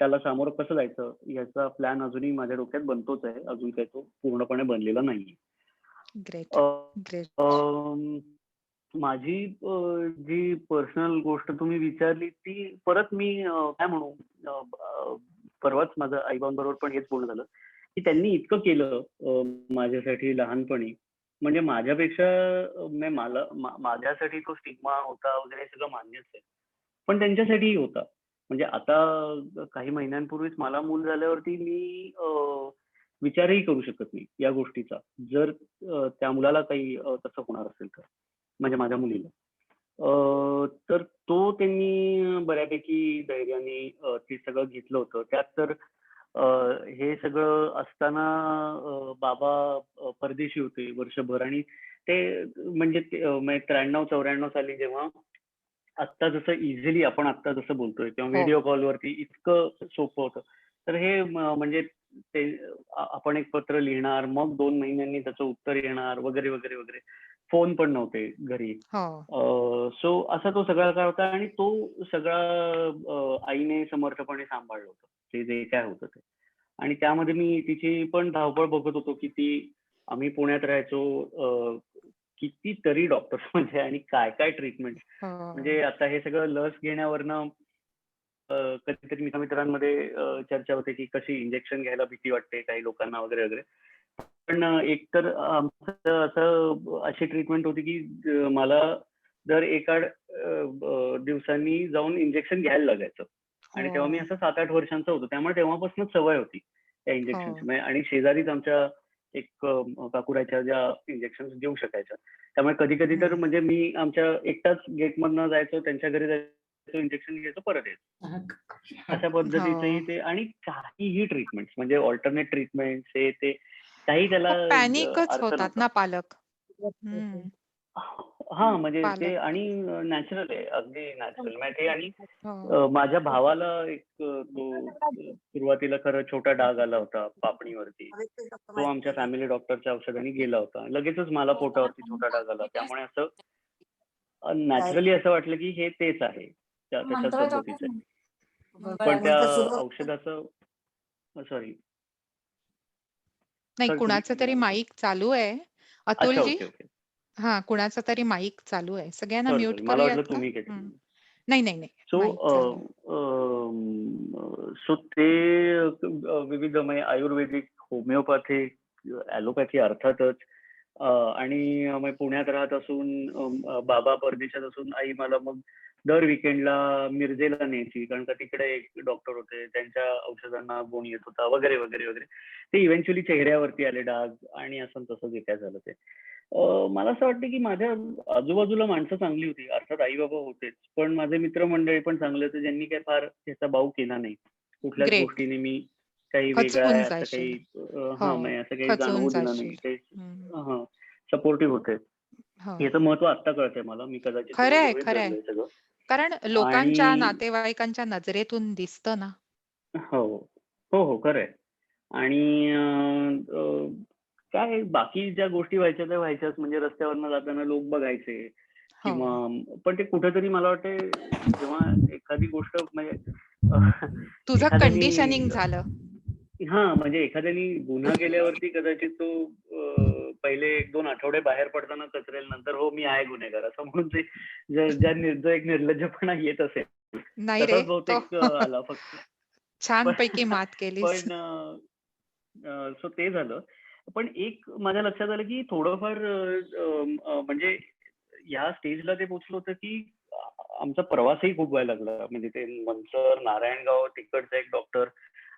त्याला सामोरं कसं जायचं याचा प्लॅन अजूनही माझ्या डोक्यात बनतोच आहे. अजून काही तो पूर्णपणे बनलेला नाहीये. Great, great. माझी जी पर्सनल गोष्ट तुम्ही विचारली ती परत मी काय म्हणू, परवाच माझं आईबाबांबरोबर पण हेच बोलणं झालं की त्यांनी इतकं केलं माझ्यासाठी लहानपणी, म्हणजे माझ्यापेक्षा माझ्यासाठी तो स्टिग्मा होता वगैरे सगळं मान्यच आहे, पण त्यांच्यासाठीही होता. म्हणजे आता काही महिन्यांपूर्वीच मला मूल झाल्यावरती मी विचारही करू शकत नाही या गोष्टीचा, जर त्या मुलाला काही तसं होणार असेल तर, म्हणजे माझ्या मुलीला. तर तो त्यांनी बऱ्यापैकी धैर्याने ते सगळं घेतलं होतं. त्यात तर हे सगळं असताना बाबा परदेशी होते वर्षभर, आणि ते म्हणजे 93-94 साली जेव्हा आत्ता जसं इझिली आपण आत्ता जसं बोलतोय किंवा हो. व्हिडिओ कॉलवरती इतकं सोपं होतं, तर हे म्हणजे ते आपण एक पत्र लिहिणार, मग 2 महिन्यांनी त्याचं उत्तर येणार वगैरे वगैरे वगैरे. फोन पण नव्हते घरी. हो. सो असा तो सगळा काळ होता, आणि तो सगळा आईने समर्थपणे सांभाळलं होतं, ते जे काय होतं ते. आणि त्यामध्ये मी तिची पण धावपळ बघत होतो, की ती आम्ही पुण्यात राहायचो, कितीतरी डॉक्टर्स म्हणजे आणि काय काय ट्रीटमेंट. हो. म्हणजे आता हे सगळं लस घेण्यावरनं कधीतरी मित्रांमध्ये चर्चा होते की कशी इंजेक्शन घ्यायला भीती वाटते काही लोकांना वगैरे वगैरे. पण एकतर आमचं असं अशी ट्रीटमेंट होती की मला दर एका दिवसांनी जाऊन इंजेक्शन घ्यायला लागायचं. आणि तेव्हा मी असं 7-8 वर्षांचा होतो, त्यामुळे तेव्हापासूनच सवय होती त्या इंजेक्शनची. आणि शेजारीच आमच्या एक काकुराच्या ज्या इंजेक्शन देऊ शकायच्या, त्यामुळे कधी कधी तर म्हणजे मी आमच्या एकटाच गेटमधनं जायचो, त्यांच्या घरी जायचो, इंजेक्शन घ्यायचो, परत यायचो. अशा पद्धतीचंही ते. आणि काहीही ट्रीटमेंट म्हणजे ऑल्टरनेट ट्रीटमेंट हे ते काही त्याला पॅनिकच अर्थ होतात नव्हता. ना पालक. हम्म. हा म्हणजे ते. पालक. आणि नॅचरल आहे, अगदी नॅचरल माहिती. आणि हो. माझ्या भावाला एक तो सुरुवातीला खरं छोटा डाग आला होता पापणीवरती. तो आमच्या फॅमिली डॉक्टरच्या औषधाने गेला होता. लगेचच मला पोटावरती छोटा डाग आला. त्यामुळे असं नॅचरली असं वाटलं की हे तेच आहे, तशाच पद्धतीचं आहे. पण त्या औषधाचं सॉरी नाही, सॉरी कुणाचं तरी माईक चालू आहे. अच्छा, अतुलजी. Okay okay. हा, कुणाचा तरी माईक चालू आहे. सगळ्यांना सॉरी म्यूट सॉरी मला वाटलं करूयात का? तुम्ही केलं. नाही नाही नाही, सो माईक चालू आहे. सो ते विविध म्हणजे आयुर्वेदिक, होमिओपॅथी, ॲलोपॅथी अर्थातच. आणि मग पुण्यात राहत असून बाबा परदेशात असून आई मला मग दर विकेंडला मिरजेला न्यायची, कारण का तिकडे एक डॉक्टर होते, त्यांच्या औषधांना गुण येत होता वगैरे वगैरे वगैरे. ते इव्हेंच्युअली चेहऱ्यावरती आले डाग, आणि असं तसं जे काय झालं ते. मला असं वाटतं की माझ्या आजूबाजूला माणसं चांगली होती, अर्थात आई बाबा होतेच, पण माझे मित्रमंडळी पण चांगले होते, ज्यांनी काय फार त्याचा बाऊ केला नाही कुठल्याच ग्रेट. गोष्टीने. मी काही वेगळा खचून आहे असं जाशील. काही हो, म्हणजे असं काही खचून जाणवू दिलं जाशील. नाही. ते हम्म. सपोर्टिव्ह होते. हो. याचं महत्व आता कळतंय मला. मी कदाचित खरंय गृहीत खरंय. धरलंय सगळं. कारण लोकांच्या, आणि नातेवाईकांच्या नजरेतून दिसतं ना. हो हो हो खरंय. आणि काय बाकी ज्या गोष्टी व्हायच्या त्या व्हायच्याच. म्हणजे रस्त्यावरनं जाताना लोक बघायचे हो. किंवा, पण ते कुठेतरी मला वाटते जेव्हा एखादी गोष्ट म्हणजे तुझं एखाद्यानी कंडिशनिंग झालं. म्हणजे एखाद्यानी गुन्हा केल्यावरती कदाचित तो पहिले 1-2 आठवडे बाहेर पडताना कचरेल, नंतर हो मी आहे गुन्हेगार असं म्हणून ते जो एक निर्लज्जपणा येत असेल, नाही रे, तसाच तो बहुतेक आला फक्त. छानपैकी मात केलीस. पण सो ते झालं. पण एक माझ्या लक्षात आलं की थोडंफार म्हणजे ह्या स्टेजला ते पोहोचलं होतं की आमचा प्रवासही खूप व्हायला लागला. म्हणजे ते मंचर, नारायणगाव, तिकडचा एक डॉक्टर,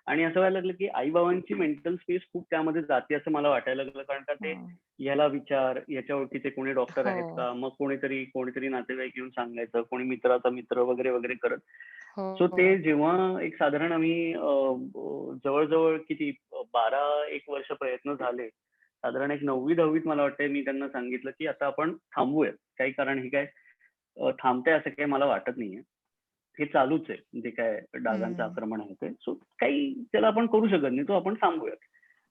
आणि असं व्हायला लागलं की आई बाबांची मेंटल स्पेस खूप त्यामध्ये जाते असं मला वाटायला लागलं. कारण का ते याला विचार, याच्या ओळखीचे कोणी डॉक्टर आहेत का, मग कोणीतरी नातेवाईक येऊन सांगायचं, कोणी मित्राचा मित्र वगैरे वगैरे करत. सो ते जेव्हा एक साधारण आम्ही जवळजवळ किती 12-1 वर्ष प्रयत्न झाले, साधारण एक 9वी-10वीत मला वाटतंय मी त्यांना सांगितलं की आता आपण थांबूयात काही, कारण हे काय थांबतंय असं काही मला वाटत नाहीये. हे चालूच आहे जे काय डागांचं आक्रमण आहे ते. सो काही त्याला आपण करू शकत नाही, तो आपण थांबूयात.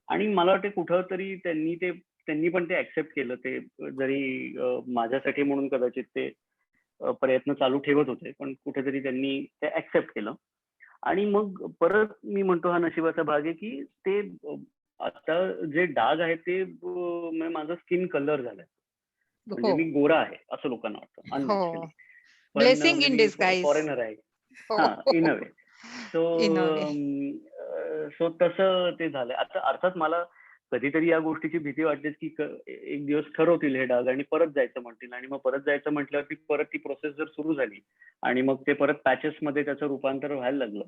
आणि मला वाटतं कुठंतरी त्यांनी पण ते ऍक्सेप्ट केलं. ते जरी माझ्यासाठी म्हणून कदाचित ते प्रयत्न चालू ठेवत होते, पण कुठेतरी त्यांनी ते ऍक्सेप्ट केलं. आणि मग परत मी म्हणतो हा नशिबाचा भाग आहे की ते आता जे डाग आहे ते म्हणजे माझा स्किन कलर झालाय. म्हणजे मी गोरा आहे असं लोकांना वाटतं अननॅचरली. पण ब्लेसिंग म्हणजे इन मी डिस्गाइज. फॉरेनर आहे. In a way. सो तसं ते झालंय. आता अर्थात मला कधीतरी या गोष्टीची भीती वाटते की एक दिवस ठरवतील हे डाग आणि परत जायचं म्हणतील, आणि मग परत जायचं म्हटल्यावरती परत ती प्रोसेस जर सुरू झाली आणि मग ते परत पॅचेस मध्ये त्याचं रूपांतर व्हायला लागलं,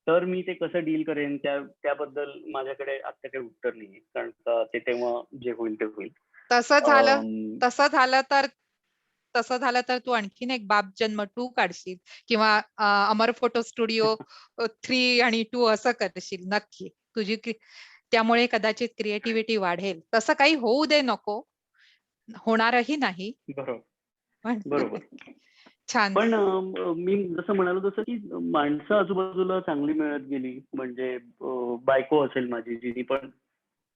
तर मी ते कसं डील करेन त्याबद्दल माझ्याकडे आता काही उत्तर नाही. कारण ते तेव्हा जे होईल ते होईल. तसं झालं तर तसं झालं तर तू आणखीन एक बाप जन्म 2 काढशील किंवा अमर फोटो स्टुडिओ 3 आणि 2 असं करशील नक्की. त्यामुळे कदाचित क्रिएटिव्हिटी वाढेल. तसं काही होऊ दे नको. होणारही नाही. बरोबर पण बरोबर. छान. पण मी जसं म्हणालो तसं की माणसं आजूबाजूला चांगली मिळत गेली. म्हणजे बायको असेल माझी, जिने पण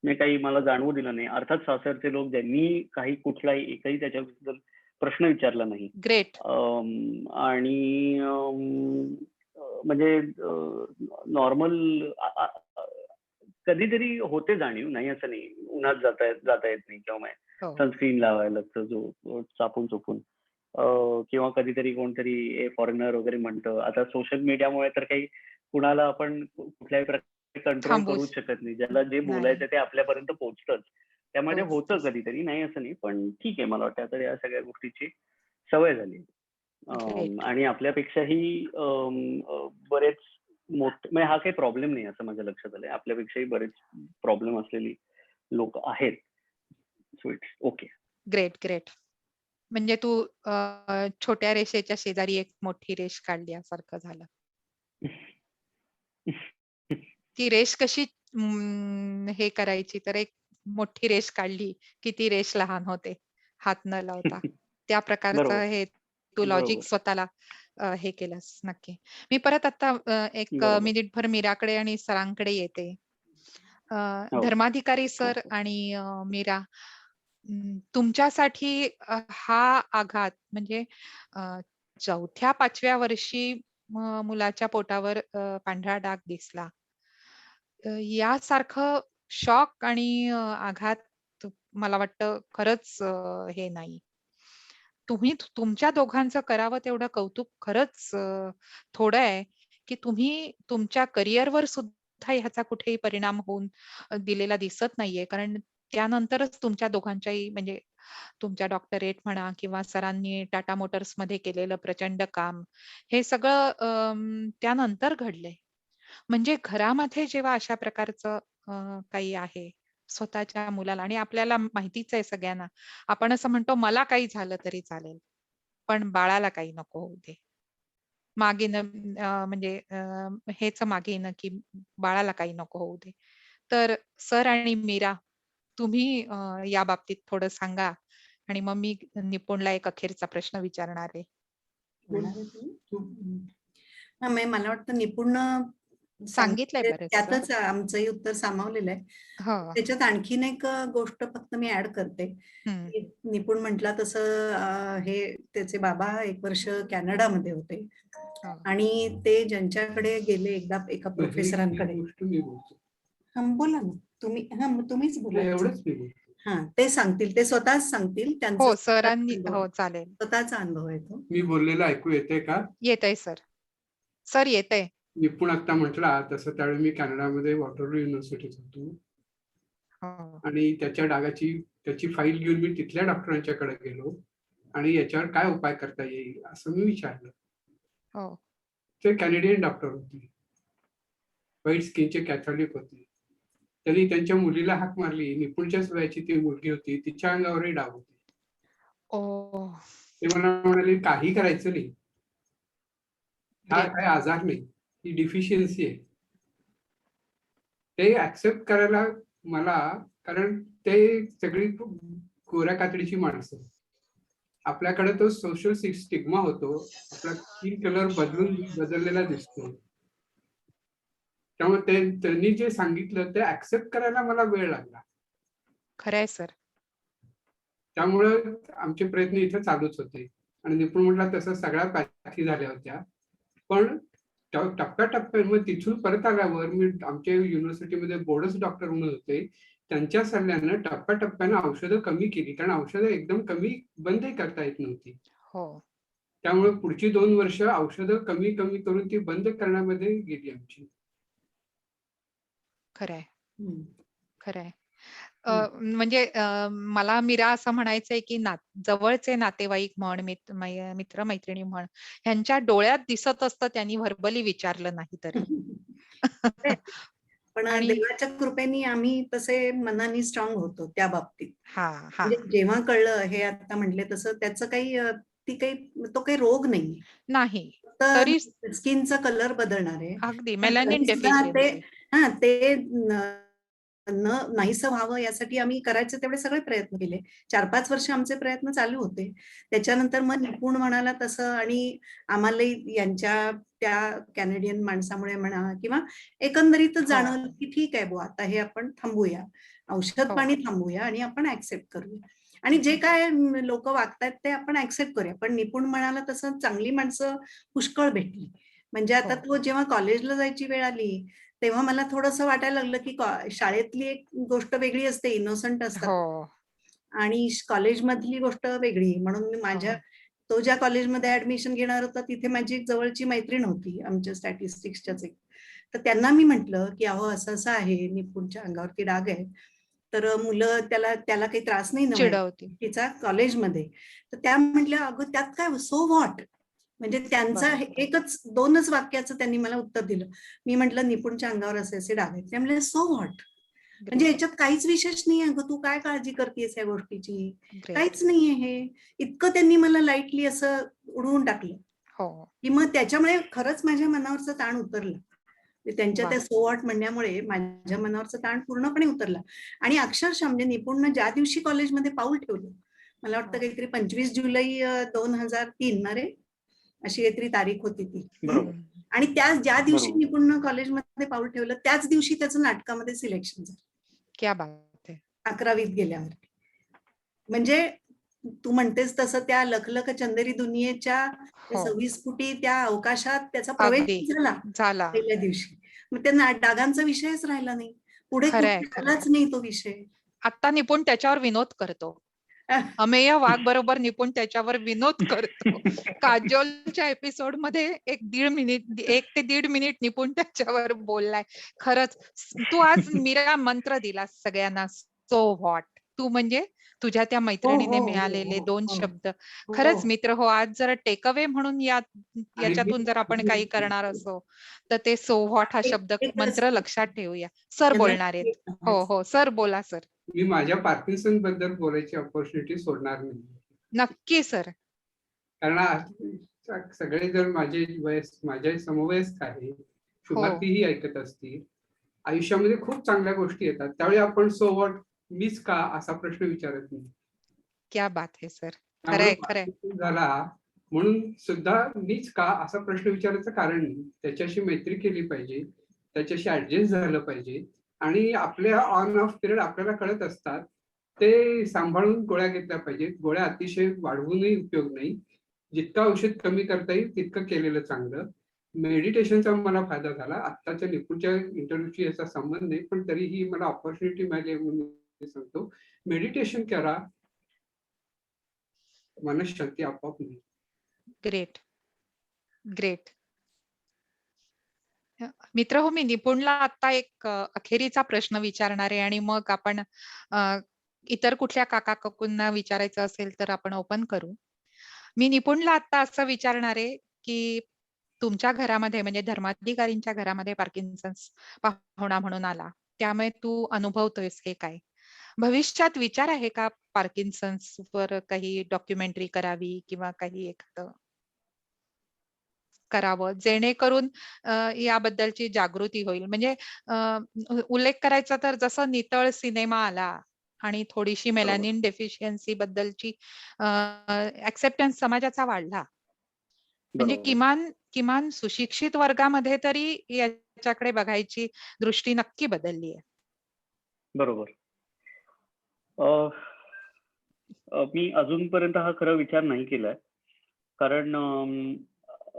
मी काही मला जाणवू दिलं नाही. अर्थात सासरचे लोक ज्यांनी काही कुठलाही एकही त्याच्याबद्दल प्रश्न विचारला नाही. ग्रेट. आणि म्हणजे नॉर्मल कधीतरी होते जाणीव, नाही असं नाही. उन्हात जाता येत नाही किंवा हो. सनस्क्रीन लावायला लागतं जो चापून चोपून, किंवा कधीतरी कोणतरी फॉरेनर वगैरे म्हणतं. आता सोशल मीडियामुळे तर काही कुणाला आपण कुठल्याही प्रकारे कंट्रोल थांबवू करू शकत नाही. ज्याला जे नाही. बोलायचं ते आपल्यापर्यंत पोहोचतच. त्यामध्ये होतं पोहोचतंच. कधीतरी, नाही असं नाही. पण ठीक आहे, मला वाटतं आता या सगळ्या गोष्टीची सवय झाली. Great. आणि आपल्यापेक्षाही बरेच म्हणजे हा काही प्रॉब्लेम नाही असं माझ्या लक्षात आलंय. आपल्यापेक्षाही बरेच प्रॉब्लेम असलेली लोक आहेत. So it's okay. ग्रेट. म्हणजे तू छोट्या रेषेच्या शेजारी एक मोठी रेष काढल्यासारखं झालं. ती रेष कशी हे करायची, तर एक मोठी रेष काढली की ती रेष लहान होते हात न लावता. त्या प्रकारचं बरोबर. हे तू लॉजिक बरोबर. स्वतःला हे केलंस. नक्की. मी परत आता एक बरोबर. मिनिटभर मीराकडे आणि सरांकडे येते. हो. धर्माधिकारी सर आणि मीरा, तुमच्यासाठी हा आघात म्हणजे 4थ्या-5व्या वर्षी मुलाच्या पोटावर पांढरा डाग दिसला. यासारखं शॉक आणि आघात मला वाटतं खरंच हे नाही. तुम्ही तुमच्या दोघांचं करावं तेवढं कौतुक खरंच थोडं आहे, की तुम्ही तुमच्या करिअरवर सुद्धा ह्याचा कुठेही परिणाम होऊन दिलेला दिसत नाहीये. कारण त्यानंतरच तुमच्या दोघांच्याही म्हणजे तुमच्या डॉक्टरेट म्हणा किंवा सरांनी टाटा मोटर्समध्ये केलेलं प्रचंड काम, हे सगळं त्यानंतर घडलंय. म्हणजे घरामध्ये जेव्हा अशा प्रकारचं काही आहे स्वतःच्या मुलाला, आणि आपल्याला माहितीच आहे सगळ्यांना, आपण असं म्हणतो मला काही झालं तरी चालेल, पण बाळाला काही नको होऊ दे. मागे म्हणजे हेच मागे येणं की बाळाला काही नको होऊ दे. तर सर आणि मीरा, तुम्ही या बाबतीत थोडं सांगा आणि मग मी निपुणला एक अखेरचा प्रश्न विचारणार आहे. म्हणणार आहे तुम्ही? हा, मला वाटतं निपुण सांगितलंय बरेचसं. त्यातच आमचंही उत्तर सामावलेलं आहे. हो. त्याच्यात आणखीन एक गोष्ट फक्त मी ऍड करते. की निपुण म्हटला तसं हे त्याचे बाबा 1 वर्ष कॅनडामध्ये होते हो. आणि ते ज्यांच्याकडे गेले एकदा एका प्रोफेसरांकडे. बोला ना तुम्ही. तुम्हीच बोला. एवढंच मी बोलतो. हा, ते सांगतील, ते स्वतःच सांगतील. त्यांचा हो, सरांनी. हो, चालेल. स्वतःचा अनुभव आहे तो. मी बोललेलं ऐकू येते का? येतंय सर. सर येतंय. निपुण आता म्हटला तसं त्यावेळी मी कॅनडामध्ये वॉटरलू युनिव्हर्सिटीत होतो. हो. आणि त्याची फाईल घेऊन मी तिथल्या डॉक्टरांच्याकडे गेलो आणि याच्यावर काय उपाय करता येईल असं मी विचारलं. हो. ते कॅनेडियन डॉक्टर होते, व्हाईट स्किनचे कॅथॉलिक होते. त्यांनी त्यांच्या मुलीला हाक मारली. निपुणच्याच वयाची ती मुलगी होती, तिच्या अंगावरही डाग होते. ओ. ते मला म्हणाले काही करायचं नाही, हा काय आजार नाही, ही डिफिशियन्सी आहे. ते ऍक्सेप्ट करायला मला, कारण ते सगळी गोऱ्या कातडीची माणसं, आपल्याकडे तो सोशल स्टिग्मा होतो, आपला स्किन कलर बदललेला दिसतो. त्यामुळे त्यांनी जे सांगितलं ते ऍक्सेप्ट करायला मला वेळ लागला. खरंय सर. त्यामुळे आमचे प्रयत्न इथे चालूच होते. आणि निपुण म्हटला तसं सगळ्या पॅथी झाल्या होत्या. पण टप्प्याटप्प्याने मग तिथून परत आल्यावर मी आमच्या युनिव्हर्सिटीमध्ये बोर्डच डॉक्टर म्हणून होते. त्यांच्या सल्ल्यानं टप्प्याटप्प्यानं औषधं कमी केली, कारण औषधं एकदम कमी बंदही करता येत नव्हती. हो. त्यामुळे पुढची 2 वर्ष औषधं कमी करून ती बंद करण्यामध्ये गेली आमची. खरंय. खरंय. म्हणजे मला मीरा असं म्हणायचंय की जवळचे नातेवाईक म्हण, मित्र मैत्रिणी म्हण, ह्यांच्या डोळ्यात दिसत असतं त्यांनी व्हर्बली विचारलं नाही तरी. पण आणि देवाच्या कृपेने आम्ही तसे मनाने स्ट्रॉंग होतो त्या बाबतीत. हा. म्हणजे जेव्हा कळलं हे आता म्हटले तसं, त्याचं काही ती तो काही रोग नाही, नाही. तर तरी स्किनचा कलर बदलणार आहे. अगदी पण मेलॅनिन तरीसुद्धा ते डेफिशियन्सी. ते नाहीसं व्हावं यासाठी आम्ही करायचे तेवढे सगळे प्रयत्न केले. 4-5 वर्ष आमचे प्रयत्न चालू होते. त्याच्यानंतर मग निपुण म्हणाला तसं आणि आम्हालाही यांच्या त्या कॅनेडियन माणसामुळे म्हणा किंवा एकंदरीतच जाणवलं की ठीक आहे बुवा, आता हे आपण थांबूया. औषध पाणी थांबूया आणि आपण ऍक्सेप्ट करूया. आणि जे काय लोक वागतायत ते आपण ऍक्सेप्ट करूया. पण निपुण म्हणाला तसं चांगली माणसं पुष्कळ भेटली. म्हणजे आता तो जेव्हा कॉलेजला जायची वेळ आली, तेव्हा मला थोडंसं वाटायला लागलं की शाळेतली एक गोष्ट वेगळी असते, इनोसंट असतात हो. आणि कॉलेजमधली गोष्ट वेगळी. म्हणून मी तो ज्या कॉलेजमध्ये ऍडमिशन घेणार होता तिथे माझी एक जवळची मैत्रीण होती, आमच्या स्टॅटिस्टिक्सच्याच एक. तर त्यांना मी म्हटलं की अहो असं असं आहे, निपुणच्या अंगावरती डाग आहे, तर मुलं त्याला काही त्रास नाही ना चिडवती. तिचा कॉलेजमध्ये. तर त्या म्हटल्या अगं त्यात काय, सो व्हॉट. म्हणजे त्यांचा एकच 2च वाक्याचं त्यांनी मला उत्तर दिलं. मी म्हटलं निपुणच्या अंगावर असे डाग आहेत. ते म्हणले सो व्हॉट. म्हणजे याच्यात काहीच विशेष नाहीये, अगं तू काय काळजी करतेस या गोष्टीची, काहीच नाहीये हे. इतकं त्यांनी मला लाईटली असं उडवून टाकलं की मग त्याच्यामुळे खरंच माझ्या मनावरचा ताण उतरला. त्यांच्या त्या सो व्हॉट म्हणण्यामुळे माझ्या मनावरचा ताण पूर्णपणे उतरला. आणि अक्षरशः म्हणजे निपुणनं ज्या दिवशी कॉलेजमध्ये पाऊल ठेवलं, मला वाटतं काहीतरी 25 जुलै 2003 ना रे, अशी काहीतरी तारीख होती ती. आणि ज्या दिवशी निपुणनं कॉलेजमध्ये पाऊल ठेवलं त्याच दिवशी त्याचं नाटकामध्ये सिलेक्शन झालं. क्या बात आहे. 11वीत गेल्यावर. म्हणजे तू म्हणतेस तसं त्या लखलख चंदेरी दुनियेच्या 26 फुटी त्या अवकाशात त्याचा प्रवेश झाला पहिल्या दिवशी. मग त्या डागांचा विषयच राहिला नाही, पुढे कुठलाच नाही तो विषय. आता निपुण त्याच्यावर विनोद करतो. अमेय वाघ बरोबर निपुण त्याच्यावर विनोद करतो. काजोलच्या एपिसोड मध्ये 1 ते 1.5 मिनिट निपुण त्याच्यावर बोललाय. खरंच तू आज मीरा मंत्र दिला सगळ्यांना, सो व्हॉट. तू म्हणजे तुझ्या त्या मैत्रिणीने मिळालेले 2 शब्द. खरंच मित्र हो, आज जर टेक अवे म्हणून याच्यातून जर आपण काही करणार असो तर ते सो व्हॉट हा शब्द मंत्र लक्षात ठेवूया. सर बोलणार आहेत. हो सर बोला सर. मी माझ्या पार्किन्सन बद्दल बोलायची ऑपॉर्च्युनिटी सोडणार नाही. नक्की सर. कारण सगळे जर माझ्या समवयस्क आहे, शुभातीही ऐकत असतील, आयुष्यामध्ये खूप चांगल्या गोष्टी येतात, त्यावेळी आपण सो व्हॉट, मीच का असा प्रश्न विचारत नाही. क्या बात आहे सर. खरंय. झाला म्हणून सुद्धा मीच का असा प्रश्न विचारायचं कारण नाही. त्याच्याशी मैत्री केली पाहिजे, त्याच्याशी ऍडजस्ट झालं पाहिजे आणि आपल्या ऑन ऑफ पिरियड आपल्याला कळत असतात, ते सांभाळून गोळ्या घेतल्या पाहिजेत. गोळ्या अतिशय वाढवूनही उपयोग नाही. जितकं औषध कमी करता येईल तितकं केलेलं चांगलं. मेडिटेशनचा मला फायदा झाला. आत्ताच्या निपुणच्या इंटरव्ह्यूशी याचा संबंध नाही, पण तरीही मला ऑपॉर्च्युनिटी मिळाली म्हणून सांगतो, मेडिटेशन करा, मनशांती आपोआप मिळेल. ग्रेट. मित्र हो, मी निपुणला आता एक अखेरीचा प्रश्न विचारणार आहे आणि मग आपण इतर कुठल्या काका काकूंना विचारायचं असेल तर आपण ओपन करू. मी निपुणला आता असं विचारणार आहे की तुमच्या घरामध्ये म्हणजे धर्माधिकारींच्या घरामध्ये पार्किन्सन्स पाहुणा म्हणून आला, त्यामुळे तू अनुभवतोयस हे काय? भविष्यात विचार आहे का पार्किन्सन्स वर काही डॉक्युमेंटरी करावी किंवा काही एखादं करावं जेणेकरून याबद्दलची जागृती होईल? म्हणजे उल्लेख करायचा तर जसं नितळ सिनेमा आला आणि थोडीशी मेलॅनिन डेफिशियन्सी बद्दलची ऍक्सेप्टन्स समाजाचा वाढला, म्हणजे किमान सुशिक्षित वर्गामध्ये तरी याच्याकडे बघायची दृष्टी नक्की बदलली आहे. बरोबर. मी अजूनपर्यंत हा खरा विचार नाही केलाय, कारण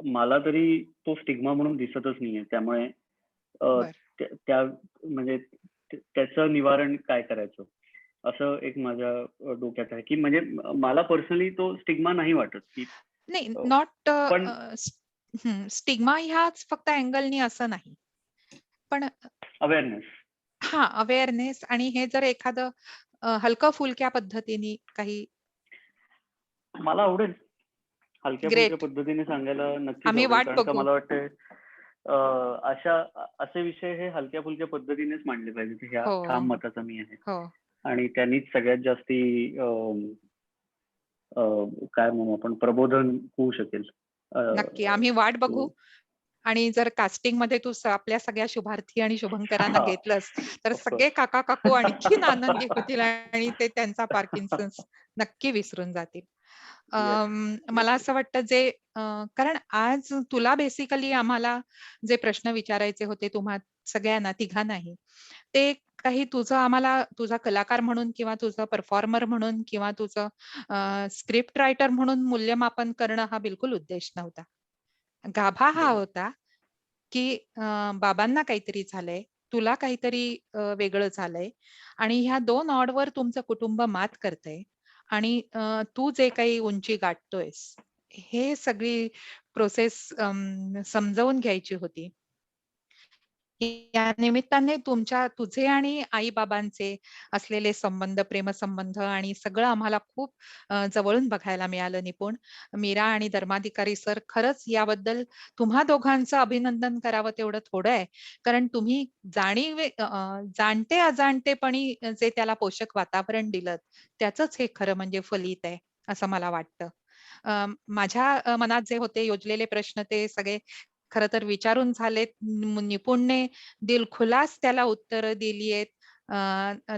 मला तरी तो स्टिग्मा म्हणून दिसतच नाहीये. त्यामुळे त्या म्हणजे त्याचं निवारण काय करायचं असं एक माझ्या डोक्यात आहे, की म्हणजे मला पर्सनली तो स्टिग्मा नाही वाटत की नाही, नॉट स्टिग्मा ह्याच फक्त अँगलनी असं नाही, पण अवेअरनेस. अवेअरनेस. आणि हे जर एखादं हलकं फुलक्या पद्धतीने काही, मला आवडेल हलक्या फुलक्या पद्धतीने सांगायला, नक्कीच आवडेल. कारण का मला वाटतं असे विषय हे हलक्या फुलक्या पद्धतीनेच मांडले पाहिजेत. ह्या ठाम मताचा मी आहे. आणि त्यांनीच सगळ्यात जास्ती काय म्हणू आपण, प्रबोधन होऊ शकेल. नक्की आम्ही वाट बघू. आणि जर कास्टिंग मध्ये तू आपल्या सगळ्या शुभार्थी आणि शुभंकरांना हा. घेतलंस तर Of course. सगळे काका काकू आणखीन आनंदी होतील आणि ते त्यांचा पार्किन्सन्स नक्की विसरून जातील. मला असं वाटतं जे कारण आज तुला बेसिकली आम्हाला जे प्रश्न विचारायचे होते तुम्हा सगळ्यांना तिघांनाही, ते काही तुझं आम्हाला तुझा कलाकार म्हणून किंवा तुझं परफॉर्मर म्हणून किंवा तुझं स्क्रिप्ट रायटर म्हणून मूल्यमापन करणं हा बिलकुल उद्देश नव्हता. गाभा हा होता की बाबांना काहीतरी झालंय, तुला काहीतरी वेगळं झालंय आणि ह्या 2 ऑडवर तुमचं कुटुंब मात करतंय आणि तू जे काही उंची गाठतोयस, हे सगळी प्रोसेस समजावून घ्यायची होती. या निमित्ताने तुझे आणि आई-बाबांचे असलेले संबंध, प्रेमसंबंध आणि सगळं आम्हाला खूप जवळून बघायला मिळालं निपुण. मीरा आणि धर्माधिकारी सर खरंच याबद्दल तुम्हा दोघांचं अभिनंदन करावं तेवढं थोडं आहे. कारण तुम्ही जाणते अजाणतेपणी जे त्याला पोषक वातावरण दिलं, त्याचंच हे खरं म्हणजे फलित आहे, असं मला वाटतं. माझ्या मनात जे होते योजलेले प्रश्न ते सगळे खरं तर विचारून झालेत. निपुणने दिलखुलास त्याला उत्तरं दिली आहेत.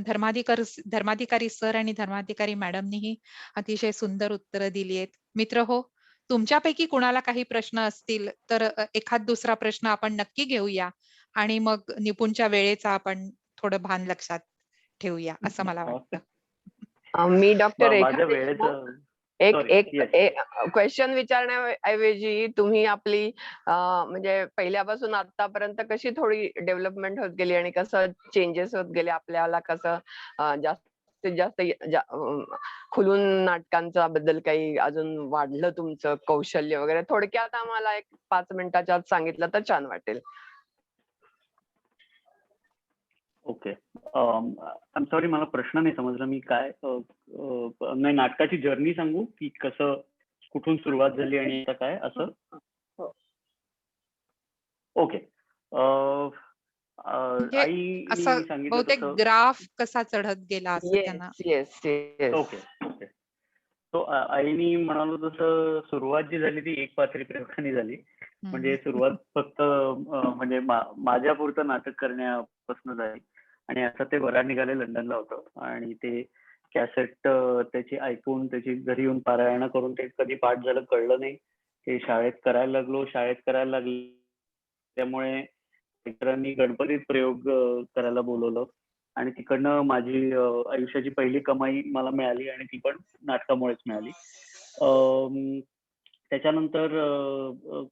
धर्माधिकारी सर आणि धर्माधिकारी मॅडमनीही अतिशय सुंदर उत्तरं दिली आहेत. मित्र हो, तुमच्यापैकी कुणाला काही प्रश्न असतील तर एखाद दुसरा प्रश्न आपण नक्की घेऊया आणि मग निपुणच्या वेळेचा आपण थोडं भान लक्षात ठेवूया असं मला वाटतं. मी डॉक्टर माझ्या रेखा वेळेचं एक Sorry, एक yes. क्वेश्चन विचारण्याऐवजी तुम्ही आपली म्हणजे पहिल्यापासून आतापर्यंत कशी थोडी डेव्हलपमेंट होत गेली आणि कसं चेंजेस होत गेले, आपल्याला कसं जास्तीत जास्त खुलून नाटकांचा बद्दल काही अजून वाढलं तुमचं कौशल्य वगैरे, थोडक्यात आम्हाला एक 5 मिनिटाच्या आत सांगितलं तर छान वाटेल. ओके. आय सॉरी, मला प्रश्न नाही समजला. मी काय नाही, नाटकाची जर्नी सांगू की कसं, कुठून सुरुवात झाली आणि आता काय असं? म्हणजे ओके. आईनी असं सांगितलं बहुतेक तसं. ग्राफ कसा चढत गेला असं त्यांना. Yes yes. Okay okay. तो आईनी म्हणालो तसं सुरुवात जी झाली ती एक पाथरी प्रयोगाने झाली. म्हणजे सुरुवात फक्त म्हणजे माझ्या पुरतं नाटक करण्यापासून झाली आणि असं ते बरा निघाले लंडनला होतं आणि ते कॅसेट त्याची ऐकून त्याची घरी येऊन पारायण करून ते कधी पाठ झालं कळलं नाही. ते शाळेत करायला लागलो. त्यामुळे मित्रांनी गणपतीत प्रयोग करायला बोलवलं आणि तिकडनं माझी आयुष्याची पहिली कमाई मला मिळाली आणि ती पण नाटकामुळेच मिळाली. त्याच्यानंतर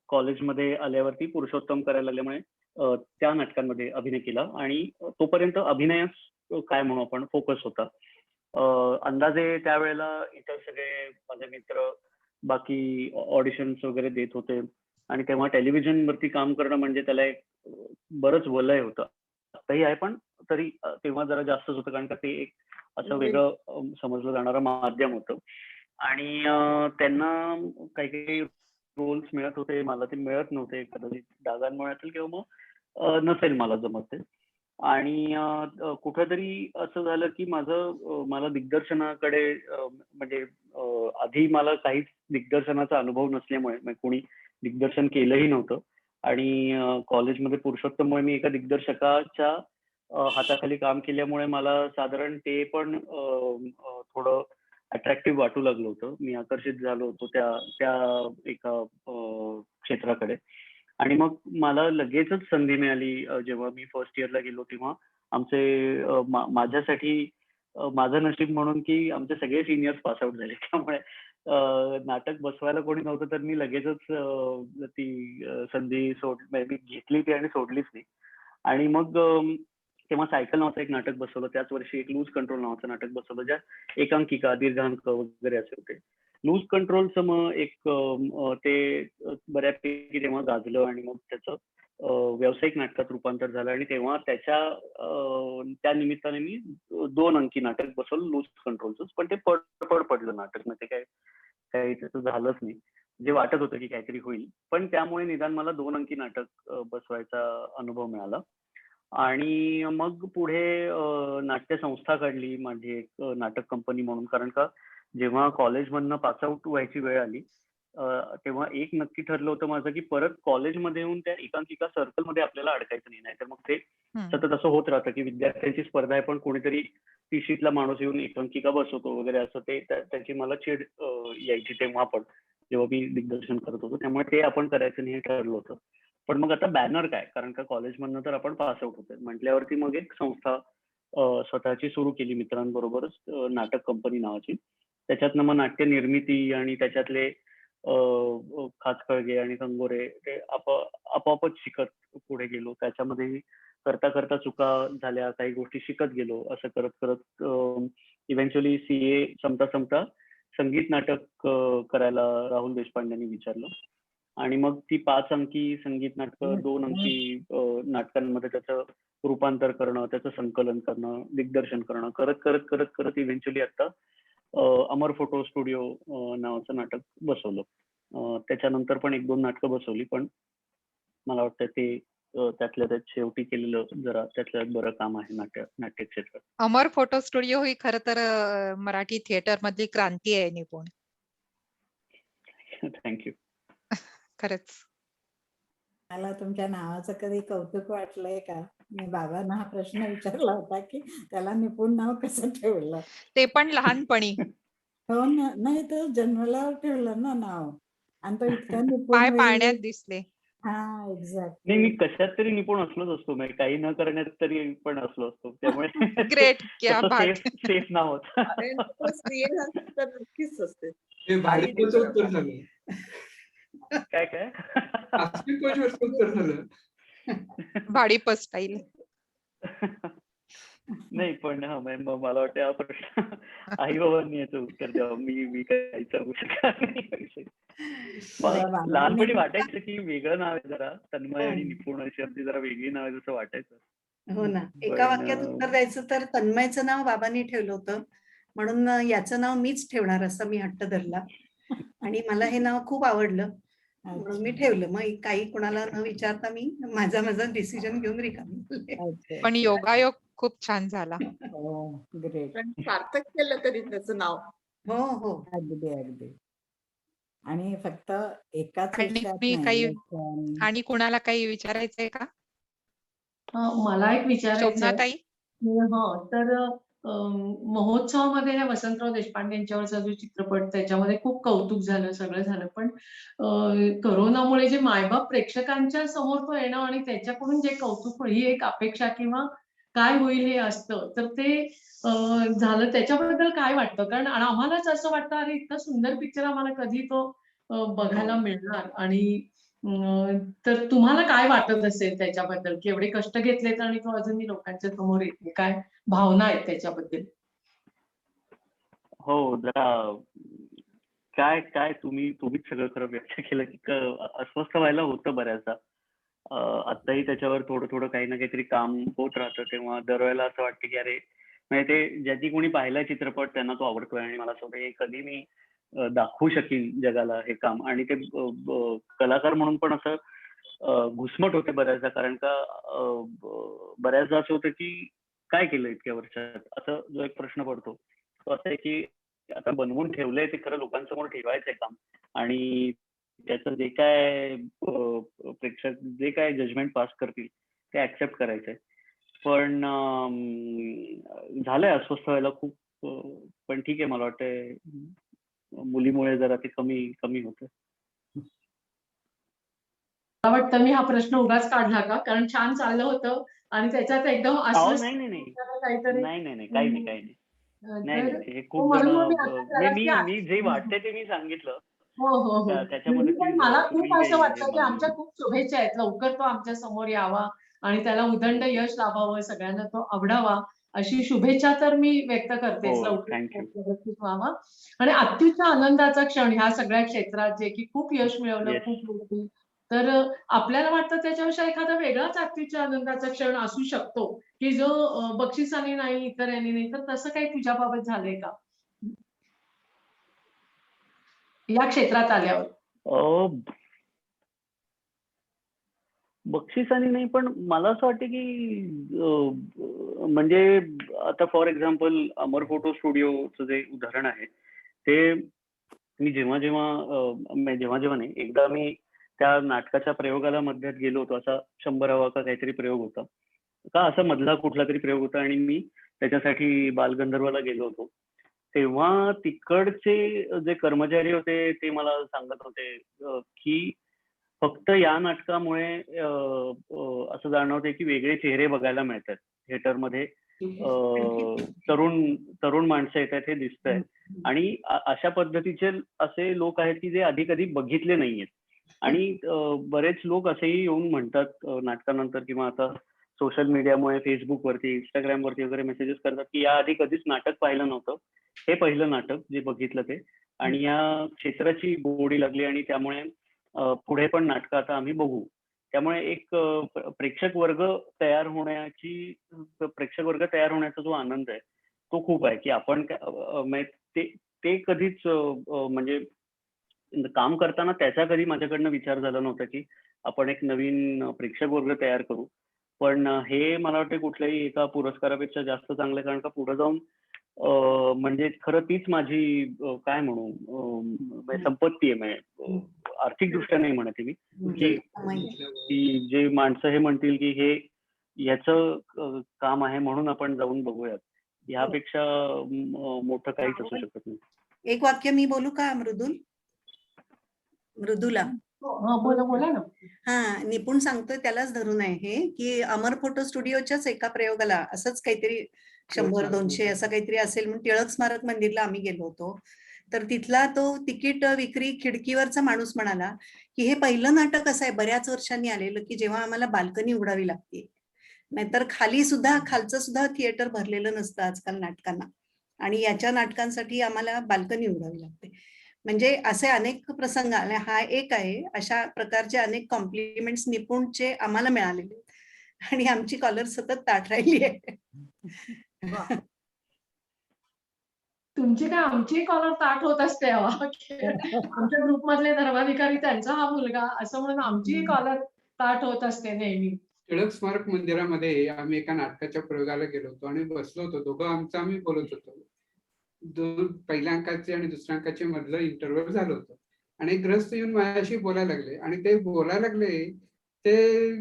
कॉलेजमध्ये आल्यावरती पुरुषोत्तम करायला लागल्यामुळे त्या नाटकांमध्ये अभिनय केला आणि तोपर्यंत अभिनयच काय म्हणू आपण फोकस होता. अंदाजे त्यावेळेला इतर सगळे माझे मित्र बाकी ऑडिशन्स वगैरे देत होते आणि तेव्हा टेलिव्हिजन वरती काम करणं म्हणजे त्याला एक बरंच वलय होतं. आताही आहे पण तरी तेव्हा जरा जास्तच होतं, कारण का ते एक असं वेगळं समजलं जाणारं माध्यम होतं आणि त्यांना काही काही रोल्स मिळत होते, मला ते मिळत नव्हते. कदाचित डागांमुळे असेल किंवा मग नसेल मला जमत ते. आणि कुठंतरी असं झालं की मला दिग्दर्शनाकडे म्हणजे आधी मला काहीच दिग्दर्शनाचा अनुभव नसल्यामुळे कोणी दिग्दर्शन केलंही नव्हतं आणि कॉलेजमध्ये पुरुषोत्तममुळे मी एका दिग्दर्शकाच्या हाताखाली काम केल्यामुळे मला साधारण ते पण थोडं अट्रॅक्टिव्ह वाटू लागलं होतं. मी आकर्षित झालो होतो त्या एका क्षेत्राकडे आणि मग मला लगेचच संधी मिळाली. जेव्हा मी फर्स्ट इयरला गेलो तेव्हा आमचे माझ्यासाठी माझं नशीब म्हणून की आमचे सगळे सिनियर्स पासआउट झाले, त्यामुळे नाटक बसवायला कोणी नव्हतं तर मी लगेचच ती संधी मी घेतली ती आणि सोडलीच नाही. आणि मग तेव्हा सायकल नावाचं एक नाटक बसवलं. त्याच वर्षी एक लूज कंट्रोल नावाचं नाटक बसवलं, ज्या एकांकिका, दीर्घांक वगैरे असे होते. लूज कंट्रोलचं मग एक ते बऱ्यापैकी तेव्हा गाजलं आणि मग त्याचं व्यावसायिक नाटकात रूपांतर झालं आणि तेव्हा त्या निमित्ताने मी 2 अंकी नाटक बसवलं लूज कंट्रोलच. पण ते पड पडलं नाटक, म्हणजे काही त्याचं झालंच नाही. जे वाटत होतं की काहीतरी होईल, पण त्यामुळे निदान मला 2 अंकी नाटक बसवायचा अनुभव मिळाला. आणि मग पुढे नाट्य संस्था काढली माझी एक नाटक कंपनी म्हणून, कारण का जेव्हा कॉलेजमधनं पासआउट व्हायची वेळ आली तेव्हा एक नक्की ठरलं होतं माझं की परत कॉलेजमध्ये येऊन त्या एकांकिका सर्कलमध्ये आपल्याला अडकायचं नाही. नाहीतर मग ते सतत असं होत राहतं की विद्यार्थ्यांची स्पर्धा आहे पण कोणीतरी टीशीतला माणूस येऊन एकांकिका बसवतो वगैरे असं ते त्याची मला चिड यायची तेव्हा पण जेव्हा मी दिग्दर्शन करत होतो. त्यामुळे ते आपण करायचं नाही हे ठरलं होतं. पण मग आता बॅनर काय, कारण का कॉलेजमधनं तर आपण पासआउट होतोय म्हटल्यावरती मग एक संस्था स्वतःची सुरू केली मित्रांबरोबरच नाटक कंपनी नावाची. त्याच्यातनं मग नाट्य निर्मिती आणि त्याच्यातले खाचखळगे आणि कंगोरे ते आपोआपच शिकत पुढे गेलो. त्याच्यामध्ये करता करता चुका झाल्या, काही गोष्टी शिकत गेलो. असं करत करत इव्हेंच्युअली CA संपता संपता संगीत नाटक करायला राहुल देशपांडेंनी विचारलं आणि मग ती 5 अंकी संगीत नाटकं 2 अंकी नाटकांमध्ये त्याचं रूपांतर करणं, त्याचं संकलन करणं, दिग्दर्शन करणं करत करत करत करत इव्हेंच्युअली आता अमर फोटो स्टुडिओ नावाचं नाटक बसवलं. त्याच्यानंतर पण 1-2 नाटकं बसवली पण मला वाटतं ते त्यातल्या त्यात शेवटी केलेलं जरा त्यातल्या बरं काम आहे नाट्य क्षेत्रात. अमर फोटो स्टुडिओ ही खरं तर मराठी थिएटर मधली क्रांती आहे निपुण. थँक्यू. खरंच. मला तुमच्या नावाचं कधी कौतुक वाटलंय का? मी बाबांना हा प्रश्न विचारला होता की त्याला निपुण नाव कसं ठेवलं? ते पण लहानपणी. हो ना, नाही तर जन्मल्यावर ठेवलं ना नाव आणि तो इतका निपुण पाय होईल. पाळण्यात दिसले. हा एक्झॅक्ट. नाही मी कशात तरी निपुण असलोच असतो. म्हणजे काही न करण्यात तरी पण असलो असतो. त्यामुळे ग्रेट. क्या बात. सेफ नाव होतं. तर नक्कीच असते. हे भाजपचं उत्तर झालं. काय काय आस्तिक उत्तर झालं. भाडीप स्टाईल. नाही पण मला वाटतं हा प्रश्न आई बाबांनी याचं उत्तर द्यावं. मी काही सांगू शकत नाही. लहानपणी वाटायचं की वेगळं नाव आहे जरा तन्मय आणि निपुण अशी आपली जरा वेगळी नाव आहे जसं वाटायचं. हो ना, एका वाक्यात उत्तर द्यायचं तर तन्मयचं नाव बाबांनी ठेवलं होतं म्हणून याचं नाव मीच ठेवणार असा मी हट्ट धरला आणि मला हे नाव खूप आवडलं म्हणून मी ठेवलं. मग काही कोणाला न विचारता मी माझा डिसिजन घेऊन रिकामी. पण योगायोग खूप छान झाला. हो ग्रेट. पण सार्थक केलं तरी त्याचं नाव. हो हो अगदी अगदी. आणि फक्त एकाच आणि विषयात मी नाही, काही लेखन. आणि कुणाला काही विचारायचंय का? मला एक विचारायचं आहे. शोभनाताई. तर महोत्सवामध्ये ह्या वसंतराव देशपांडे यांच्यावरचा जो चित्रपट त्याच्यामध्ये खूप कौतुक झालं, सगळं झालं. पण करोनामुळे जे मायबाप प्रेक्षकांच्या समोर तो येणं आणि त्याच्याकडून जे कौतुक ही एक अपेक्षा किंवा काय होईल हे असतं, तर ते झालं. त्याच्याबद्दल काय वाटतं? कारण आम्हालाच असं वाटतं अरे इतका सुंदर पिक्चर आम्हाला कधी तो बघायला मिळणार आणि तर तुम्हाला काय वाटत असेल त्याच्याबद्दल की एवढे कष्ट घेतलेत आणि तो अजूनही लोकांच्या समोर येते, काय भावना आहेत त्याच्याबद्दल? हो जरा काय तुम्हीच सगळं खरं व्यक्त केलं की अस्वस्थ व्हायला होतं बऱ्याचदा. आताही त्याच्यावर थोडं काही ना काहीतरी काम होत राहतं तेव्हा दरवेळेला असं वाटतं की अरे म्हणजे ते ज्याची कोणी पाहिला चित्रपट त्यांना तो आवडतोय आणि मला असं वाटतं हे कधी मी दाखवू शकीन जगाला हे काम. आणि ते कलाकार म्हणून पण असं घुसमट होते बऱ्याचदा कारण का बऱ्याचदा असं होतं की काय केलं इतक्या वर्षात असं जो एक प्रश्न पडतो तो असं आहे की आता बनवून ठेवलंय ते खरं लोकांसमोर ठेवायचंय काम आणि त्याचं जे काय प्रेक्षक जे काय जजमेंट पास करतील ते ऍक्सेप्ट करायचंय. पण झालंय अस्वस्थ व्हायला खूप. पण ठीक आहे मला वाटतंय मुलीमुळे जरा ते कमी होतं. मला वाटतं मी हा प्रश्न उगाच काढला का? कारण छान चाललं होतं आणि त्याच्यात एकदम नाही काहीतरी काही नाही. तर हे खूप म्हणून जण मग मी आता त्याला मी जे वाटतंय ते मी सांगितलं. हो. त्याच्यामध्ये पण मला खूप असं वाटतं की तुम्ही आमच्या खूप शुभेच्छा आहेत. लवकर तो आमच्या समोर यावा आणि त्याला उदंड यश लाभावं, सगळ्यांना तो आवडावा अशी शुभेच्छा तर मी व्यक्त करतेच. हो, लवकर thank you. व्यवस्थित व्हावा आणि अत्युच्च आनंदाचा क्षण ह्या सगळ्या क्षेत्रात जे की खूप यश मिळवलं, Yes. खूप गोष्टी. तर आपल्याला वाटतं त्याच्यापेक्षा एखादा वेगळाच अत्युच्च आनंदाचा क्षण असू शकतो की जो बक्षिसाने नाही, इतर यांनी नाही. तर तसं काही तुझ्याबाबत झालंय का या क्षेत्रात आल्यावर? बक्षिसाने नाही पण मला असं वाटतं की म्हणजे आता फॉर एक्झाम्पल अमर फोटो स्टुडिओचं जे उदाहरण आहे ते मी जेव्हा जेव्हा नाही, एकदा मी त्या नाटकाच्या प्रयोगाला मध्यात गेलो होतो. असा 100वा का काहीतरी प्रयोग होता का, असा मधला कुठला तरी प्रयोग होता आणि मी त्याच्यासाठी बालगंधर्वला गेलो होतो. तेव्हा तिकडचे जे कर्मचारी होते ते मला सांगत होते की फक्त या नाटकामुळे असं जाणवतंय की वेगळे चेहरे बघायला मिळतात थिएटरमध्ये. तरुण माणसं येतात हे दिसतंय आणि अशा पद्धतीचे असे लोक आहेत की जे आधी कधी बघितले नाहीयेत. आणि बरेच लोक असेही येऊन म्हणतात नाटकानंतर किंवा आता सोशल मीडियामुळे फेसबुकवरती, इंस्टाग्रामवरती वगैरे मेसेजेस करतात की या आधी कधीच नाटक पाहिलं नव्हतं, हे पहिलं नाटक जे बघितलं ते, आणि या क्षेत्राची गोडी लागली आणि त्यामुळे पुढे पण नाटकं आता आम्ही बघू. त्यामुळे एक प्रेक्षक वर्ग तयार होण्याचा जो आनंद आहे तो खूप आहे की आपण ते कधीच म्हणजे काम करताना त्याचा कधी माझ्याकडनं विचार झाला नव्हता की आपण एक नवीन प्रेक्षक वर्ग तयार करू. पण हे मला वाटतं कुठल्याही एका पुरस्कारापेक्षा जास्त चांगलं, कारण का पुढे जाऊन म्हणजे खरं तीच माझी काय म्हणू संपत्ती आहे. म्हणजे आर्थिक दृष्ट्या नाही म्हणते मी की जे माणसं हे म्हणतील की हे याचं काम आहे म्हणून आपण जाऊन बघूयात, यापेक्षा मोठं काहीच असू शकत नाही. एक वाक्य मी बोलू का मृदुला? बोला ना. हा, निपुण सांगतोय त्यालाच धरून आहे हे की अमर फोटो स्टुडिओच्याच एका प्रयोगाला असंच काहीतरी 100-200 असं काहीतरी असेल म्हणून टिळक स्मारक मंदिरला आम्ही गेलो होतो. तर तिथला तो तिकीट विक्री खिडकीवरचा माणूस म्हणाला की हे पहिलं नाटक असं आहे बऱ्याच वर्षांनी आलेलं की जेव्हा आम्हाला बाल्कनी उघडावी लागते, नाहीतर खालचं सुद्धा थिएटर भरलेलं नसतं आजकाल नाटकांना, आणि याच्या नाटकांसाठी आम्हाला बाल्कनी उघडावी लागते. म्हणजे असे अनेक प्रसंग आले. हा एक आहे. अशा प्रकारचे अनेक कॉम्प्लिमेंट्स निपुणचे आम्हाला मिळालेले आणि आमची कॉलर सतत ताठ राहिली आहे. तुमची काय आमची कॉलर ताठ होत असते. आमच्या ग्रुप मधले धर्माधिकारी त्यांचा हा मुलगा असं म्हणून आमची कॉलर ताठ होत असते नेहमी. टिळक स्मारक मंदिरामध्ये आम्ही एका नाटकाच्या प्रयोगाला गेलो होतो आणि बसलो होतो. दोघं आम्ही बोलत होतो. पहिल्या अंकाचे आणि दुसऱ्या अंकाचे मधलं इंटरव्ह्यू झालं होतं आणि ग्रस्त येऊन माझ्याशी बोलायला लागले आणि ते बोलायला लागले ते